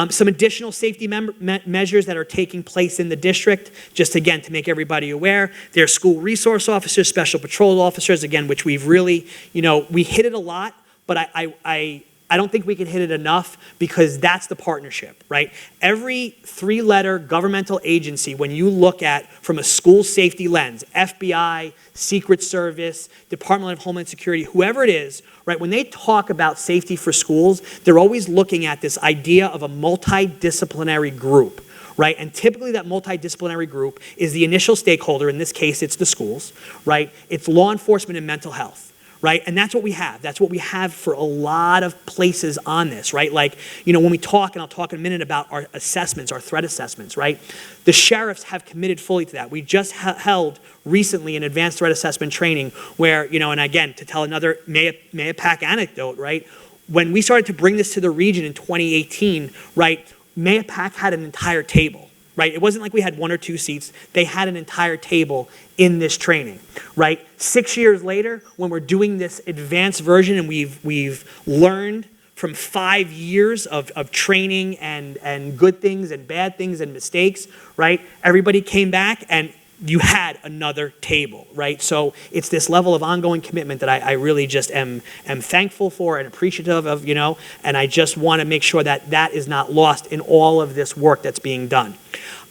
Some additional safety measures that are taking place in the district, just again to make everybody aware. There are school resource officers, special patrol officers, again, which we've really, we hit it a lot, but I don't think we can hit it enough because that's the partnership, right? Every 3-letter governmental agency, when you look at from a school safety lens, FBI, Secret Service, Department of Homeland Security, whoever it is, right? When they talk about safety for schools, they're always looking at this idea of a multidisciplinary group, right? And typically that multidisciplinary group is the initial stakeholder. In this case, it's the schools, right? It's law enforcement and mental health. right? And that's what we have. That's what we have for a lot of places on this, right? Like, you know, when we talk, and I'll talk in a minute about our assessments, our threat assessments, right? The sheriffs have committed fully to that. We just held recently an advanced threat assessment training where, you know, and again, to tell another Mayapack anecdote, right? When we started to bring this to the region in 2018, right, Mayapack had an entire table. Right? It wasn't like we had 1 or 2 seats. They had an entire table in this training, right? 6 years later, when we're doing this advanced version and we've learned from 5 years of training and good things and bad things and mistakes, right? Everybody came back and you had another table, right? So it's this level of ongoing commitment that I really just am thankful for and appreciative of, you know, and I just want to make sure that that is not lost in all of this work that's being done.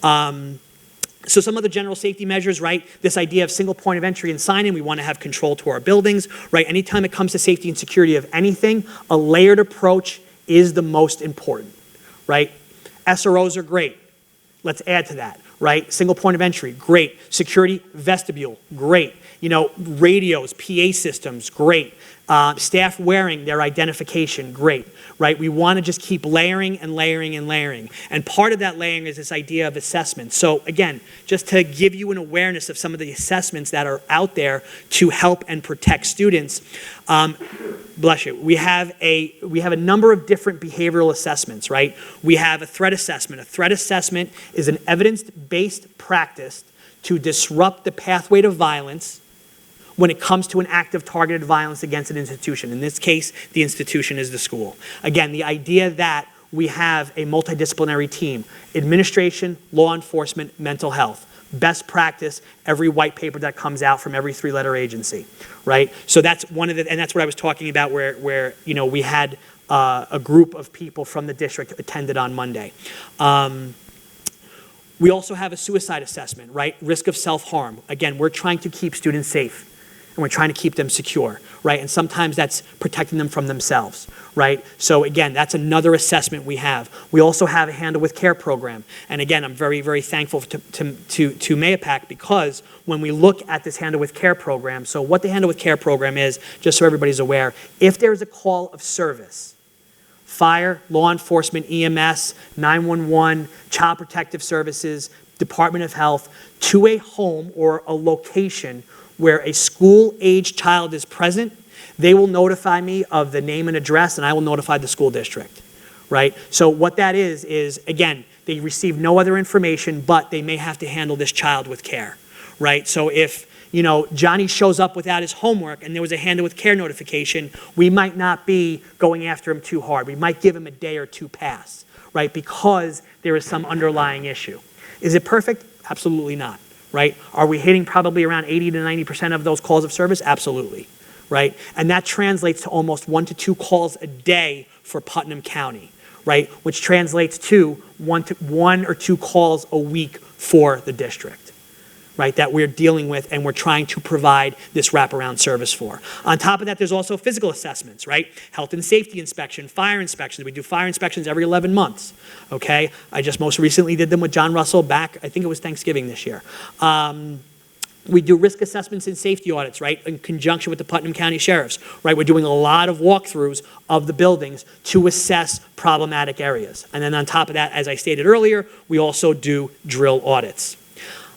So some of the general safety measures, right? This idea of single point of entry and sign-in, we want to have control to our buildings, right? Anytime it comes to safety and security of anything, a layered approach is the most important, right? SROs are great. Let's add to that, right? Single point of entry, great. Security vestibule, great. You know, radios, PA systems, great. Staff wearing their identification, great, right? We want to just keep layering and layering and layering. And part of that layering is this idea of assessment. So again, just to give you an awareness of some of the assessments that are out there to help and protect students, bless you, we have a number of different behavioral assessments, right? We have a threat assessment. A threat assessment is an evidence-based practice to disrupt the pathway to violence when it comes to an act of targeted violence against an institution. In this case, the institution is the school. Again, the idea that we have a multidisciplinary team, administration, law enforcement, mental health, best practice, every white paper that comes out from every 3-letter agency, right? So that's one of the, and that's what I was talking about where you know, we had a group of people from the district attended on Monday. We also have a suicide assessment, right? Risk of self-harm. Again, we're trying to keep students safe. And we're trying to keep them secure, right? And sometimes that's protecting them from themselves, right? So again, that's another assessment we have. We also have a Handle with Care program. And again, I'm very, very thankful to Mayapack because when we look at this Handle with Care program, so what the Handle with Care program is, just so everybody's aware, if there's a call of service, fire, law enforcement, EMS, 911, Child Protective Services, Department of Health, to a home or a location where a school-aged child is present, they will notify me of the name and address, and I will notify the school district, right? So what that is again, they receive no other information, but they may have to handle this child with care, right? So if, you know, Johnny shows up without his homework and there was a Handle with Care notification, we might not be going after him too hard. We might give him a day or two pass, right? Because there is some underlying issue. Is it perfect? Absolutely not. Right? Are we hitting probably around 80 to 90% of those calls of service? Absolutely, right? And that translates to almost 1 to 2 calls a day for Putnam County, right? Which translates to 1 or 2 calls a week for the district, right? That we're dealing with and we're trying to provide this wraparound service for. On top of that, there's also physical assessments, right? Health and safety inspection, fire inspections. We do fire inspections every 11 months, okay? I just most recently did them with John Russell back, I think it was Thanksgiving this year. We do risk assessments and safety audits, right, in conjunction with the Putnam County Sheriffs, right? We're doing a lot of walkthroughs of the buildings to assess problematic areas. And then on top of that, as I stated earlier, we also do drill audits.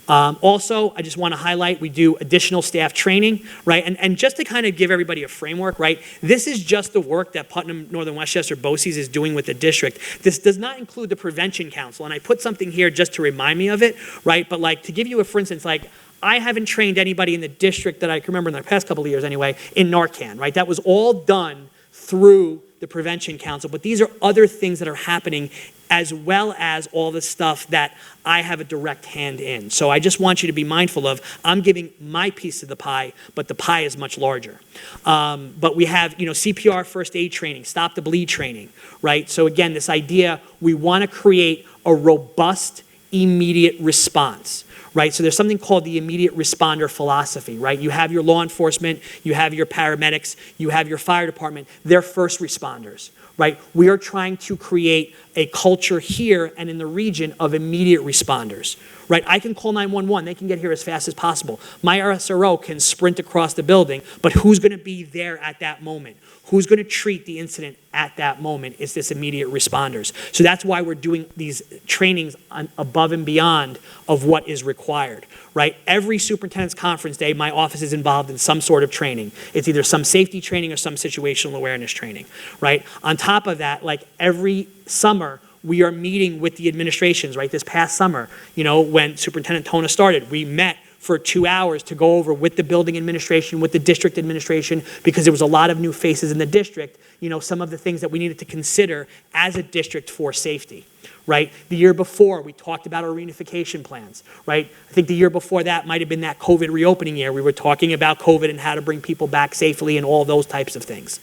Also, I just want to highlight, we do additional staff training, right? And just to kind of give everybody a framework, right? This is just the work that Putnam, Northern Westchester, BOCES is doing with the district. This does not include the Prevention Council, and I put something here just to remind me of it, right? But like, to give you a, for instance, like, I haven't trained anybody in the district that I can remember in the past couple of years anyway, in Narcan, right? That was all done through the Prevention Council, but these are other things that are happening as well as all the stuff that I have a direct hand in. So I just want you to be mindful of, I'm giving my piece of the pie, but the pie is much larger. But we have, you know, CPR first aid training, stop the bleed training, right? So again, this idea, we want to create a robust, immediate response, right? So there's something called the immediate responder philosophy, right? You have your law enforcement, you have your paramedics, you have your fire department, they're first responders, right? We are trying to create a culture here and in the region of immediate responders, right? I can call 911, they can get here as fast as possible. My SRO can sprint across the building, but who's going to be there at that moment? Who's going to treat the incident at that moment is this immediate responders. So that's why we're doing these trainings above and beyond of what is required, right? Every superintendent's conference day, my office is involved in some sort of training. It's either some safety training or some situational awareness training, right? On top of that, like every summer, we are meeting with the administrations, right? This past summer, you know, when Superintendent Tona started, we met for 2 hours to go over with the building administration, with the district administration, because there was a lot of new faces in the district, you know, some of the things that we needed to consider as a district for safety, right? The year before, we talked about our reunification plans, right? I think the year before that might have been that COVID reopening year. We were talking about COVID and how to bring people back safely and all those types of things.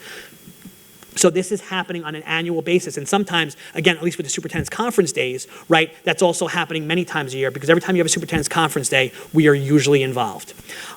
So this is happening on an annual basis, and sometimes, again, at least with the superintendent's conference days, right, that's also happening many times a year, because every time you have a superintendent's conference day, we are usually involved.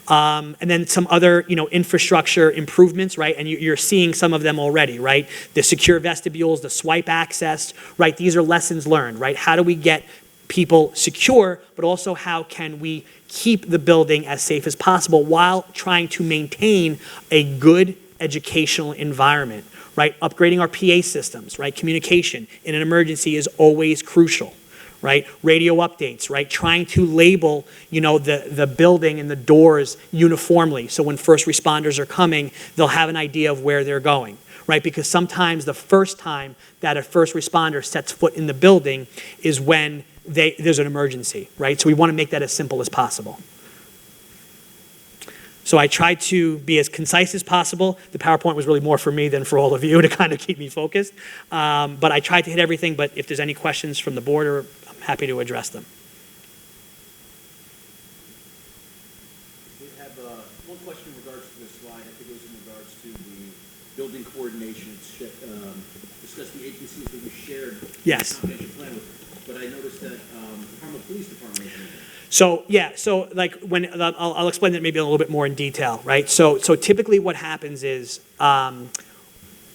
And then some other, you know, infrastructure improvements, right, and you're seeing some of them already, right? The secure vestibules, the swipe access, right, these are lessons learned, right? How do we get people secure, but also how can we keep the building as safe as possible while trying to maintain a good educational environment, right? Upgrading our PA systems, right? Communication in an emergency is always crucial, right? Radio updates, right? Trying to label, you know, the building and the doors uniformly, so when first responders are coming, they'll have an idea of where they're going, right? Because sometimes the first time that a first responder sets foot in the building is when there's an emergency, right? So we want to make that as simple as possible. So I tried to be as concise as possible. The PowerPoint was really more for me than for all of you to kind of keep me focused. But I tried to hit everything, but if there's any questions from the board, I'm happy to address them. We have one question in regards to this slide. I think it was in regards to the building coordination. Discuss the agencies that we shared Yes. the confidential plan with. But I noticed that the Carmel Police Department isn't in there. So yeah, so like when I'll explain that maybe a little bit more in detail, right? So typically what happens is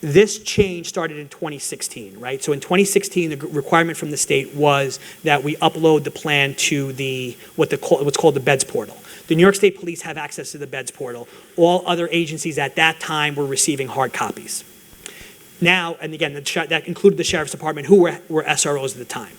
this change started in 2016, right? So in 2016, the requirement from the state was that we upload the plan to what's called the BEDS portal. The New York State Police have access to the BEDS portal. All other agencies at that time were receiving hard copies. Now, and again, that included the Sheriff's Department, who were SROs at the time.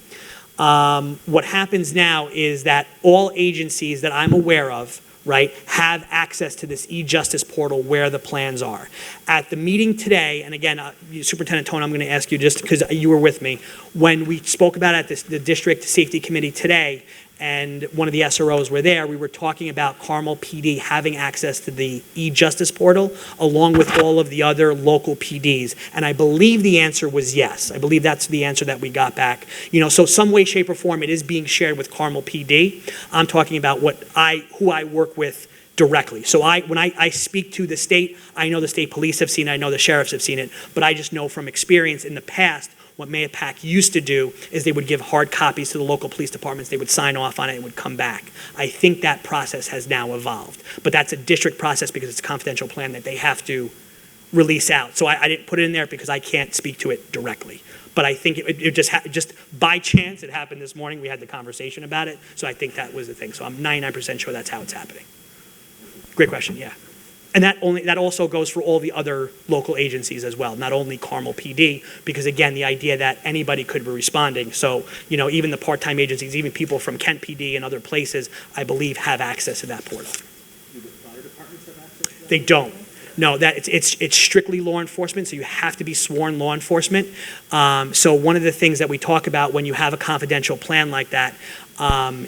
What happens now is that all agencies that I'm aware of, right, have access to this e-justice portal where the plans are. At the meeting today, and again, Superintendent Tona, I'm going to ask you just because you were with me, when we spoke about at the district safety committee today, and one of the SROs were there, we were talking about Carmel PD having access to the e-justice portal along with all of the other local PDs. And I believe the answer was yes. I believe that's the answer that we got back. You know, so some way, shape, or form, it is being shared with Carmel PD. I'm talking about who I work with directly. So when I speak to the state, I know the state police have seen it, I know the sheriffs have seen it, but I just know from experience in the past, what Mahopac used to do is they would give hard copies to the local police departments, they would sign off on it and would come back. I think that process has now evolved, but that's a district process because it's a confidential plan that they have to release out. So I didn't put it in there because I can't speak to it directly. But I think it just by chance it happened this morning, we had the conversation about it, so I think that was the thing. So I'm 99% sure that's how it's happening. Great question, yeah. And that also goes for all the other local agencies as well, not only Carmel PD, because again, the idea that anybody could be responding. So, you know, even the part-time agencies, even people from Kent PD and other places, I believe have access to that portal. Do the fire departments have access to that? They don't. No, it's strictly law enforcement, so you have to be sworn law enforcement. So one of the things that we talk about when you have a confidential plan like that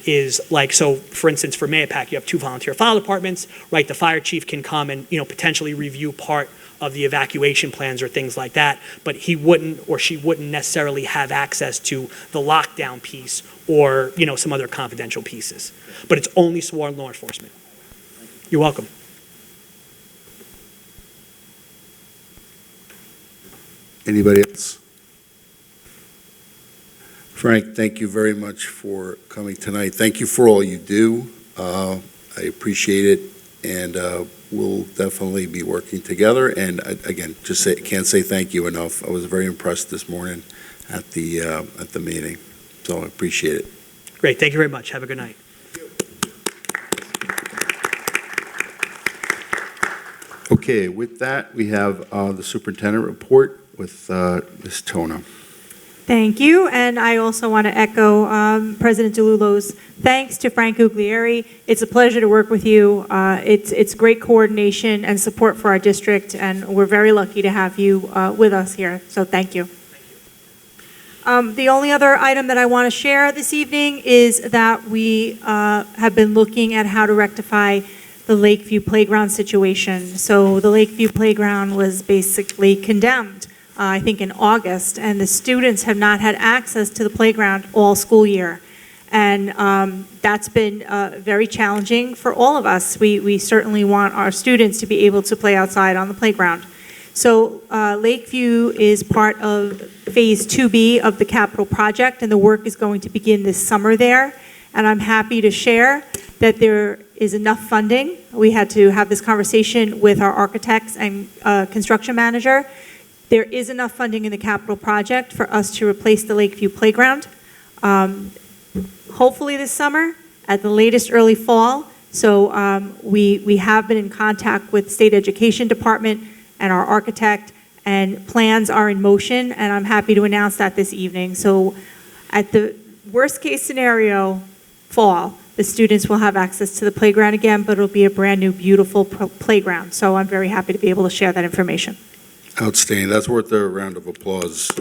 is like, so for instance, for Mahopac, you have 2 volunteer fire departments, right? The fire chief can come and, you know, potentially review part of the evacuation plans or things like that, but he wouldn't or she wouldn't necessarily have access to the lockdown piece or, you know, some other confidential pieces. But it's only sworn law enforcement. You're welcome. Anybody else? Frank, thank you very much for coming tonight. Thank you for all you do. I appreciate it, and we'll definitely be working together. And again, can't say thank you enough. I was very impressed this morning at the meeting. So I appreciate it. Great, thank you very much. Have a good night. Okay, with that, we have the superintendent report with Ms. Tona. Thank you, and I also want to echo President DeLullo's thanks to Frank Guglieri. It's a pleasure to work with you. It's great coordination and support for our district, and we're very lucky to have you with us here, so thank you. The only other item that I want to share this evening is that we have been looking at how to rectify the Lakeview Playground situation. So the Lakeview Playground was basically condemned, I think in August, and the students have not had access to the playground all school year. And that's been very challenging for all of us. We certainly want our students to be able to play outside on the playground. So Lakeview is part of Phase 2B of the capital project, and the work is going to begin this summer there. And I'm happy to share that there is enough funding. We had to have this conversation with our architects and construction manager. There is enough funding in the capital project for us to replace the Lakeview Playground, hopefully this summer, at the latest early fall. So we have been in contact with State Education Department and our architect, and plans are in motion, and I'm happy to announce that this evening. So at the worst case scenario, fall, the students will have access to the playground again, but it'll be a brand new, beautiful playground. So I'm very happy to be able to share that information. Outstanding. That's worth a round of applause.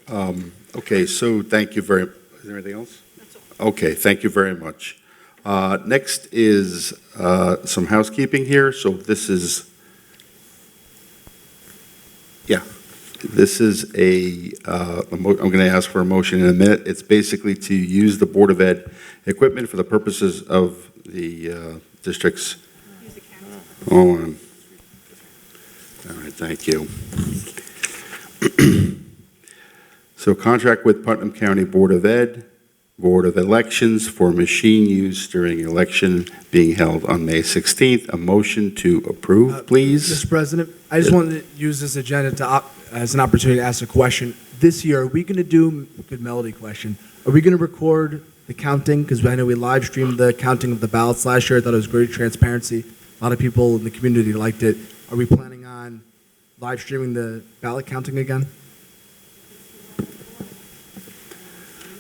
Okay, so thank you very, is there anything else? That's all. Okay, thank you very much. Next is some housekeeping here. So this is, this is I'm going to ask for a motion in a minute. It's basically to use the Board of Ed equipment for the purposes of the district's. All right, thank you. So contract with Putnam County Board of Ed, Board of Elections for machine use during election being held on May 16th. A motion to approve, please. Mr. President, I just wanted to use this agenda as an opportunity to ask a question. This year, are we going to do, good melody question, are we going to record the counting? Because I know we live streamed the counting of the ballots last year. I thought it was great transparency. A lot of people in the community liked it. Are we planning on live streaming the ballot counting again?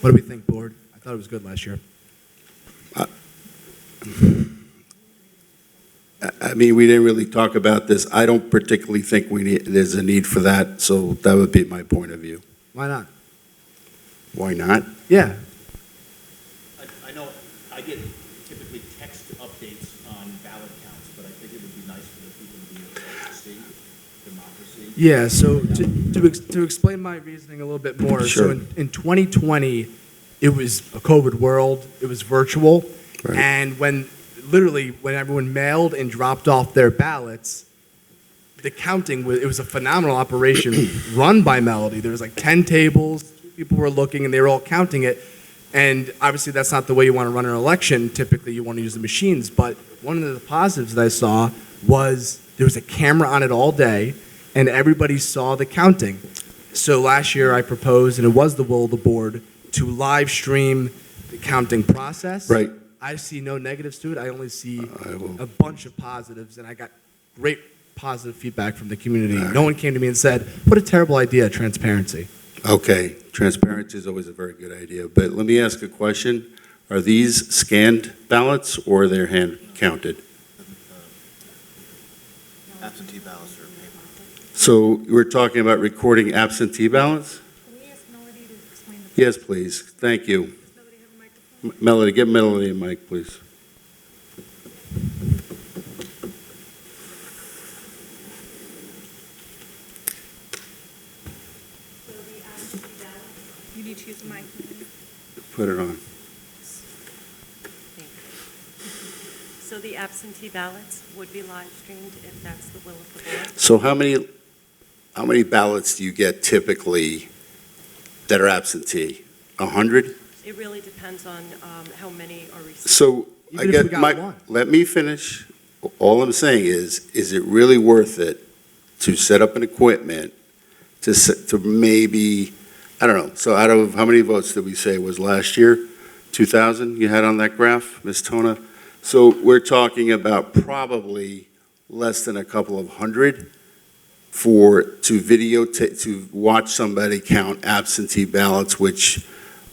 What do we think, board? I thought it was good last year. I mean, we didn't really talk about this. I don't particularly think there's a need for that, so that would be my point of view. Why not? Why not? Yeah. I know I get typically text updates on ballot counts, but I think it would be nice for the people to be able to see democracy. Yeah, so to explain my reasoning a little bit more, Sure. so in 2020, it was a COVID world, it was virtual, Right. and when everyone mailed and dropped off their ballots, the counting, it was a phenomenal operation run by Melody. There was like 10 tables, people were looking, and they were all counting it, and obviously that's not the way you want to run an election. Typically, you want to use the machines, but one of the positives that I saw was there was a camera on it all day, and everybody saw the counting. So last year I proposed, and it was the will of the board, to live stream the counting process. Right. I see no negatives to it. I only see I will. a bunch of positives, and I got great positive feedback from the community. No one came to me and said, what a terrible idea, transparency. Okay, transparency is always a very good idea, but let me ask a question. Are these scanned ballots or they're hand counted? Absentee ballots or paper. So we're talking about recording absentee ballots? Can we ask Melody to explain the... Yes, please. Thank you. Does Melody have a microphone? Melody, give Melody a mic, please. You need to use the mic. Put it on. So the absentee ballots would be live streamed if that's the will of the board? So how many ballots do you get typically that are absentee? 100? It really depends on how many are received. So I Even if we get got one. let me finish. All I'm saying is it really worth it to set up an equipment to maybe, I don't know, so out of, how many votes did we say was last year? 2,000 you had on that graph, Ms. Tona? So we're talking about probably less than a couple of hundred to watch somebody count absentee ballots, which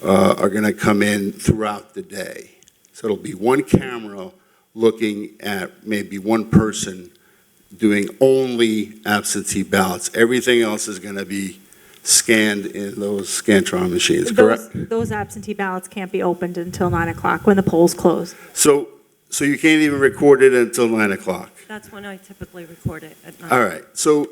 are going to come in throughout the day. So it'll be one camera looking at maybe one person doing only absentee ballots. Everything else is going to be scanned in those Scantron machines, correct? Those absentee ballots can't be opened until 9 o'clock when the polls close. So you can't even record it until 9 o'clock? That's when I typically record it, at night. All right, so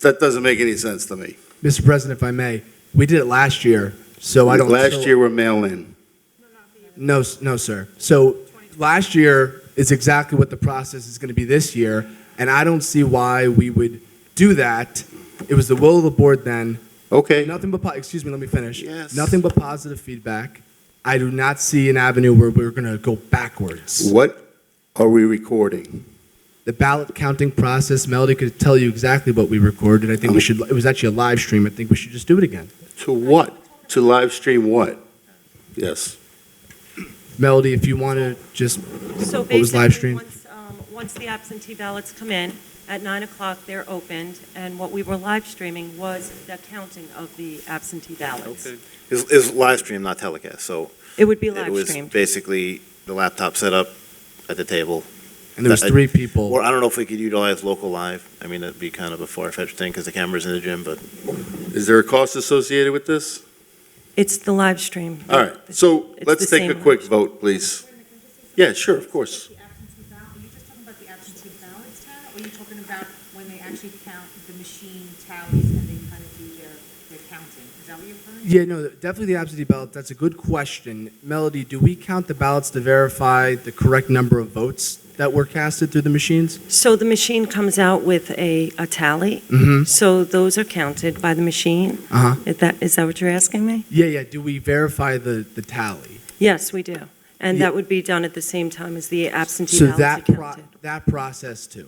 that doesn't make any sense to me. Mr. President, if I may, we did it last year, so I don't. Last year were mail-in. No, no, sir. So last year is exactly what the process is going to be this year, and I don't see why we would do that. It was the will of the board then. Okay. Nothing but, excuse me, let me finish. Yes. Nothing but positive feedback. I do not see an avenue where we're going to go backwards. What are we recording? The ballot counting process, Melody could tell you exactly what we recorded. I think we should, it was actually a live stream. I think we should just do it again. To what? To live stream what? Yes. Melody, if you want to just, So what was live basically, streamed? once the absentee ballots come in, at 9 o'clock, they're opened, and what we were live streaming was the counting of the absentee ballots. Is live stream, not telecast, so It would be it live was streamed. basically the laptop set up at the table. And there was 3 people. Or I don't know if we could utilize local live. I mean, that'd be kind of a far-fetched thing because the camera's in the gym, but Is there a cost associated with this? It's the live stream. All right, so It's let's the take a same quick live vote, please. Yeah, sure, of course. The absentee ballot, are you just talking about the absentee ballots, Tana, or are you talking about when they actually count, the machine tallies and they kind of do their counting? Is that what you're referring to? Yeah, no, definitely the absentee ballot. That's a good question. Melody, do we count the ballots to verify the correct number of votes that were casted through the machines? So the machine comes out with a tally, Mm-hmm. so those are counted by the machine. Uh-huh. Is that what you're asking me? Yeah. Do we verify the tally? Yes, we do. And Yeah. that would be done at the same time as the absentee So ballots are counted. that process too,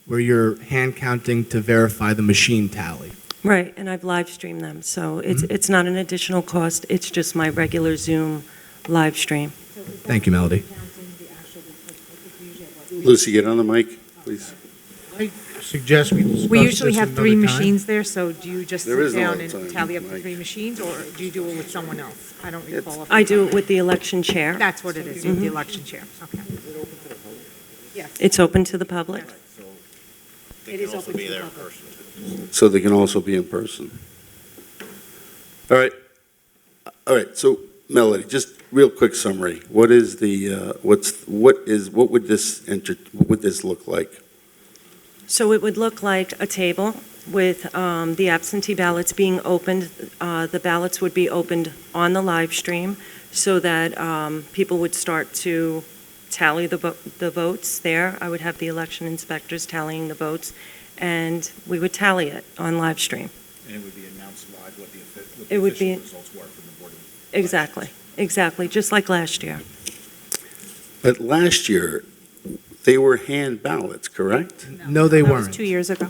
where you're hand counting to verify the machine tally. Right, and I've live streamed them, so Mm-hmm. it's not an additional cost, it's just my regular Zoom live stream. Thank you, Melody. Lucy, get on the mic, please. I suggest we discuss We usually this have 3 another time. machines there, so do you just There sit is no down other time, and tally up the Mike. 3 machines, or do you do it with someone else? I don't recall. I do it with the election chair. That's what it is, with the election chair, okay. Yes. It's open to the public. they It can is also open be to the there in public. person. So they can also be in person. All right. All right, so Melody, just real quick summary. What is the, what would this look like? So it would look like a table with the absentee ballots being opened. The ballots would be opened on the live stream so that people would start to tally the votes there. I would have the election inspectors tallying the votes, and we would tally it on live stream. And it would be announced live what the It would be- official results were from the Board of Exactly, just like last year. But last year, they were hand ballots, correct? No, they That was weren't. 2 years ago.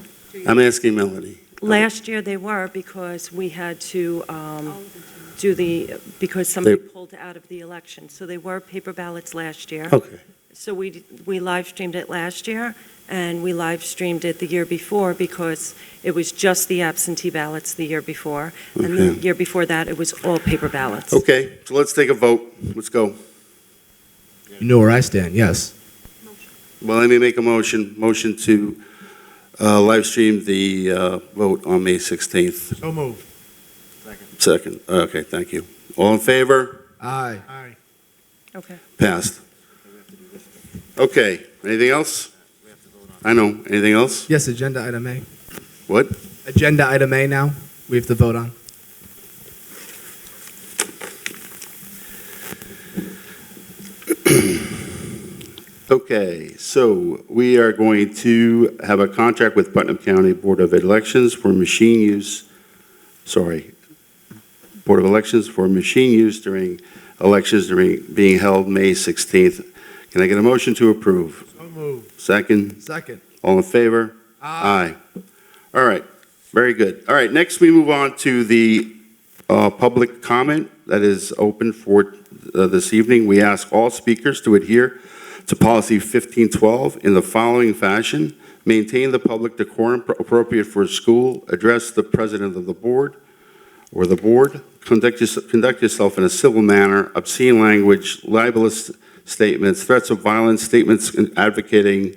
I'm asking Melody. Last year they were because we had to because somebody They- pulled out of the election. So they were paper ballots last year. Okay, So we live streamed it last year, and we live streamed it the year before because it was just the absentee ballots the year before. And the Okay. year before that, it was all paper ballots. okay, so let's take a vote. Let's go. You know where I stand, yes. Well, let me make a motion to live stream the vote on May 16th. So moved. Second, okay, thank you. All in favor? Aye. Aye. Okay. Passed. Okay, anything else? I know, anything else? Yes, agenda item A. What? Agenda item A now, we have to vote on. Okay, so we are going to have a contract with Putnam County Board of Elections for machine use, Board of Elections for machine use during elections being held May 16th. Can I get a motion to approve? So moved. Second? Second. All in favor? Aye. Aye. All right, very good. All right, next we move on to the public comment that is open for this evening. We ask all speakers to adhere to policy 1512 in the following fashion: maintain the public decorum appropriate for school, address the president of the board or the board, conduct yourself in a civil manner, obscene language, libelous statements, threats of violence, statements advocating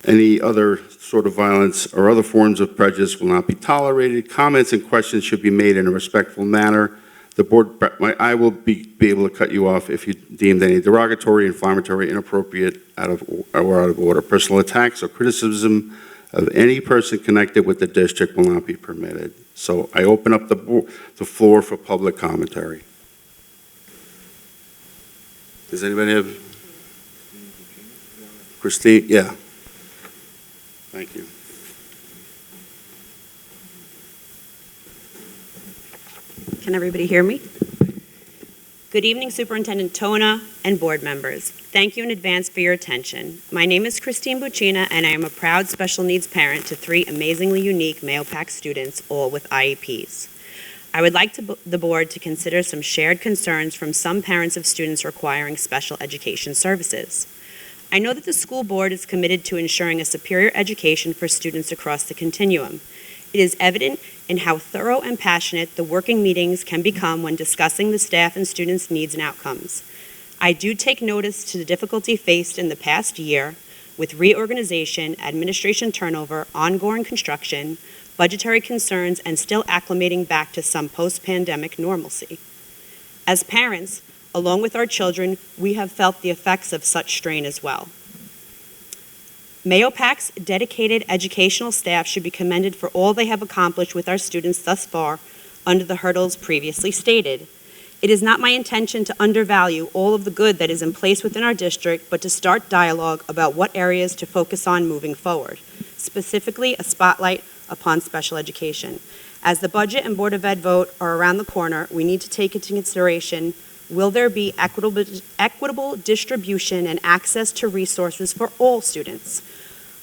any other sort of violence or other forms of prejudice will not be tolerated. Comments and questions should be made in a respectful manner. The board, I will be able to cut you off if you deemed any derogatory, inflammatory, inappropriate, out of order. Personal attacks or criticism of any person connected with the district will not be permitted. So I open up the floor for public commentary. Does anybody have? Christine, yeah. Thank you. Can everybody hear me? Good evening, Superintendent Tona and board members. Thank you in advance for your attention. My name is Christine Buccina, and I am a proud special needs parent to 3 amazingly unique Mahopac students, all with IEPs. I would like the board to consider some shared concerns from some parents of students requiring special education services. I know that the school board is committed to ensuring a superior education for students across the continuum. It is evident in how thorough and passionate the working meetings can become when discussing the staff and students' needs and outcomes. I do take notice to the difficulty faced in the past year with reorganization, administration turnover, ongoing construction, budgetary concerns, and still acclimating back to some post-pandemic normalcy. As parents, along with our children, we have felt the effects of such strain as well. Mahopac's dedicated educational staff should be commended for all they have accomplished with our students thus far under the hurdles previously stated. It is not my intention to undervalue all of the good that is in place within our district, but to start dialogue about what areas to focus on moving forward, specifically a spotlight upon special education. As the budget and Board of Ed vote are around the corner, we need to take into consideration, will there be equitable distribution and access to resources for all students?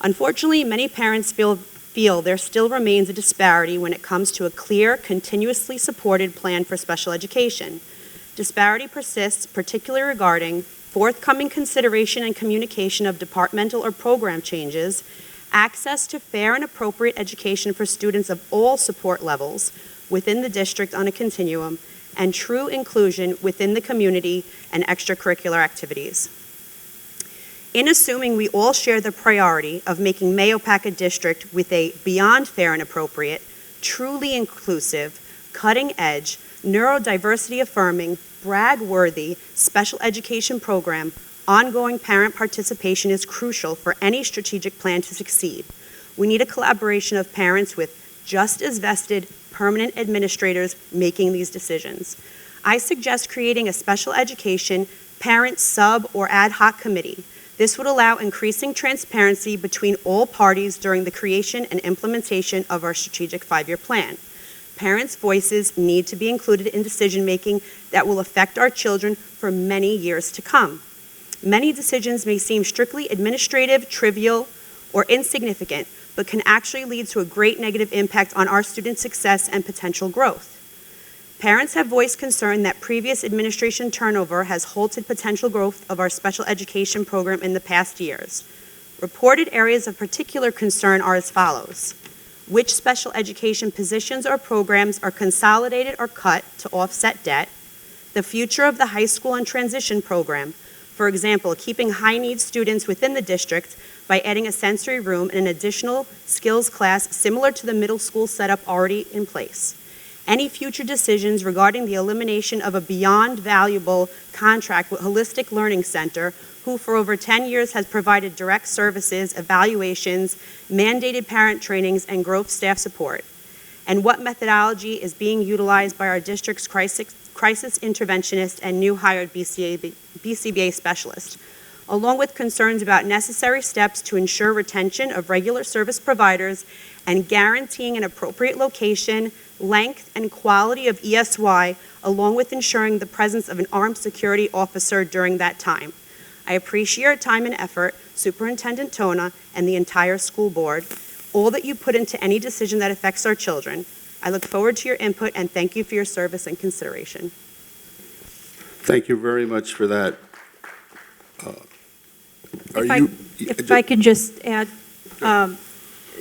Unfortunately, many parents feel there still remains a disparity when it comes to a clear, continuously supported plan for special education. Disparity persists, particularly regarding forthcoming consideration and communication of departmental or program changes, access to fair and appropriate education for students of all support levels within the district on a continuum, and true inclusion within the community and extracurricular activities. In assuming we all share the priority of making Mahopac a district with a beyond fair and appropriate, truly inclusive, cutting-edge, neurodiversity-affirming, brag-worthy special education program, ongoing parent participation is crucial for any strategic plan to succeed. We need a collaboration of parents with just as vested, permanent administrators making these decisions. I suggest creating a special education parent sub or ad hoc committee. This would allow increasing transparency between all parties during the creation and implementation of our strategic 5-year plan. Parents' voices need to be included in decision-making that will affect our children for many years to come. Many decisions may seem strictly administrative, trivial, or insignificant, but can actually lead to a great negative impact on our students' success and potential growth. Parents have voiced concern that previous administration turnover has halted potential growth of our special education program in the past years. Reported areas of particular concern are as follows. Which special education positions or programs are consolidated or cut to offset debt? The future of the high school and transition program. For example, keeping high-need students within the district by adding a sensory room and an additional skills class similar to the middle school setup already in place. Any future decisions regarding the elimination of a beyond valuable contract with Holistic Learning Center, who for over 10 years has provided direct services, evaluations, mandated parent trainings, and growth staff support. And what methodology is being utilized by our district's crisis interventionist and new hired BCBA specialist, along with concerns about necessary steps to ensure retention of regular service providers and guaranteeing an appropriate location, length, and quality of ESY, along with ensuring the presence of an armed security officer during that time. I appreciate your time and effort, Superintendent Tona and the entire school board. all that you put into any decision that affects our children. I look forward to your input and thank you for your service and consideration. Thank you very much for that. Are If I- you? If I can just add,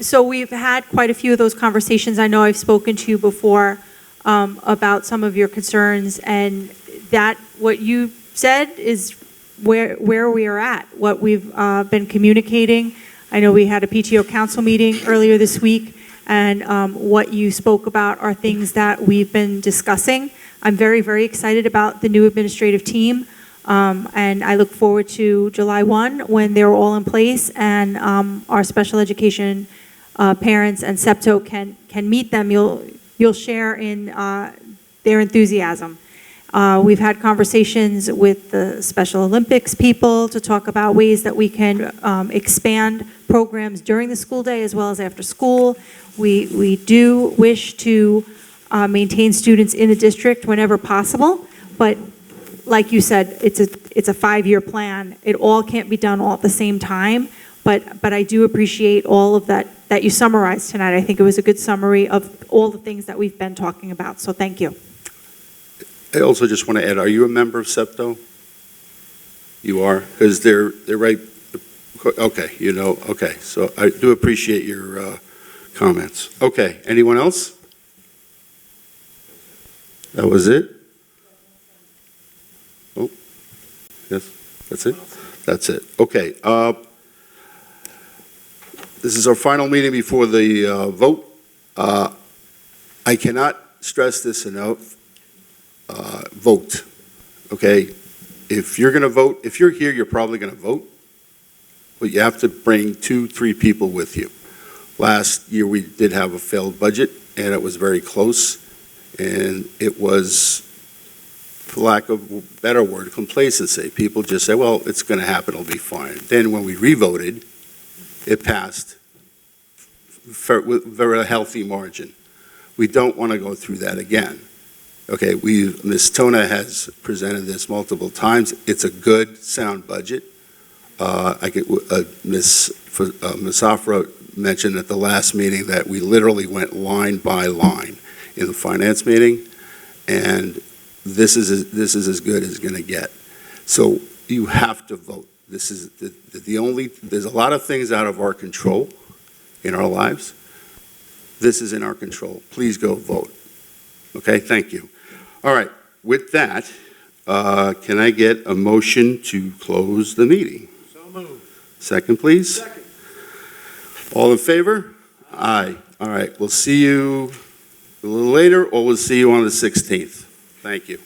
so we've had quite a few of those conversations. I know I've spoken to you before about some of your concerns, and that, what you said is where we are at, what we've been communicating. I know we had a PTO council meeting earlier this week, and what you spoke about are things that we've been discussing. I'm very, very excited about the new administrative team. And I look forward to July 1 when they're all in place and our special education parents and SEPTO can meet them. You'll share in their enthusiasm. We've had conversations with the Special Olympics people to talk about ways that we can expand programs during the school day as well as after school. We do wish to maintain students in the district whenever possible, but like you said, it's a 5-year plan. It all can't be done all at the same time, but I do appreciate all of that you summarized tonight. I think it was a good summary of all the things that we've been talking about, so thank you. I also just want to add, are you a member of SEPTO? You are? Because they're right, okay, you know, okay. So I do appreciate your comments. Okay, anyone else? That was it? Oh, yes, that's it? That's it. Okay. This is our final meeting before the vote. I cannot stress this enough. Vote, okay? If you're going to vote, if you're here, you're probably going to vote, but you have to bring 2-3 people with you. Last year, we did have a failed budget, and it was very close, and it was, for lack of a better word, complacency. People just say, well, it's going to happen, it'll be fine. Then when we re-voted, it passed with a very healthy margin. We don't want to go through that again. Okay, Ms. Tona has presented this multiple times. It's a good, sound budget. Ms. Afra mentioned at the last meeting that we literally went line by line in the finance meeting, and this is as good as it's going to get. So you have to vote. This is there's a lot of things out of our control in our lives. This is in our control. Please go vote. Okay, thank you. All right, with that, can I get a motion to close the meeting? So moved. Second, please. Second. All in favor? Aye. All right, we'll see you a little later, or we'll see you on the 16th. Thank you.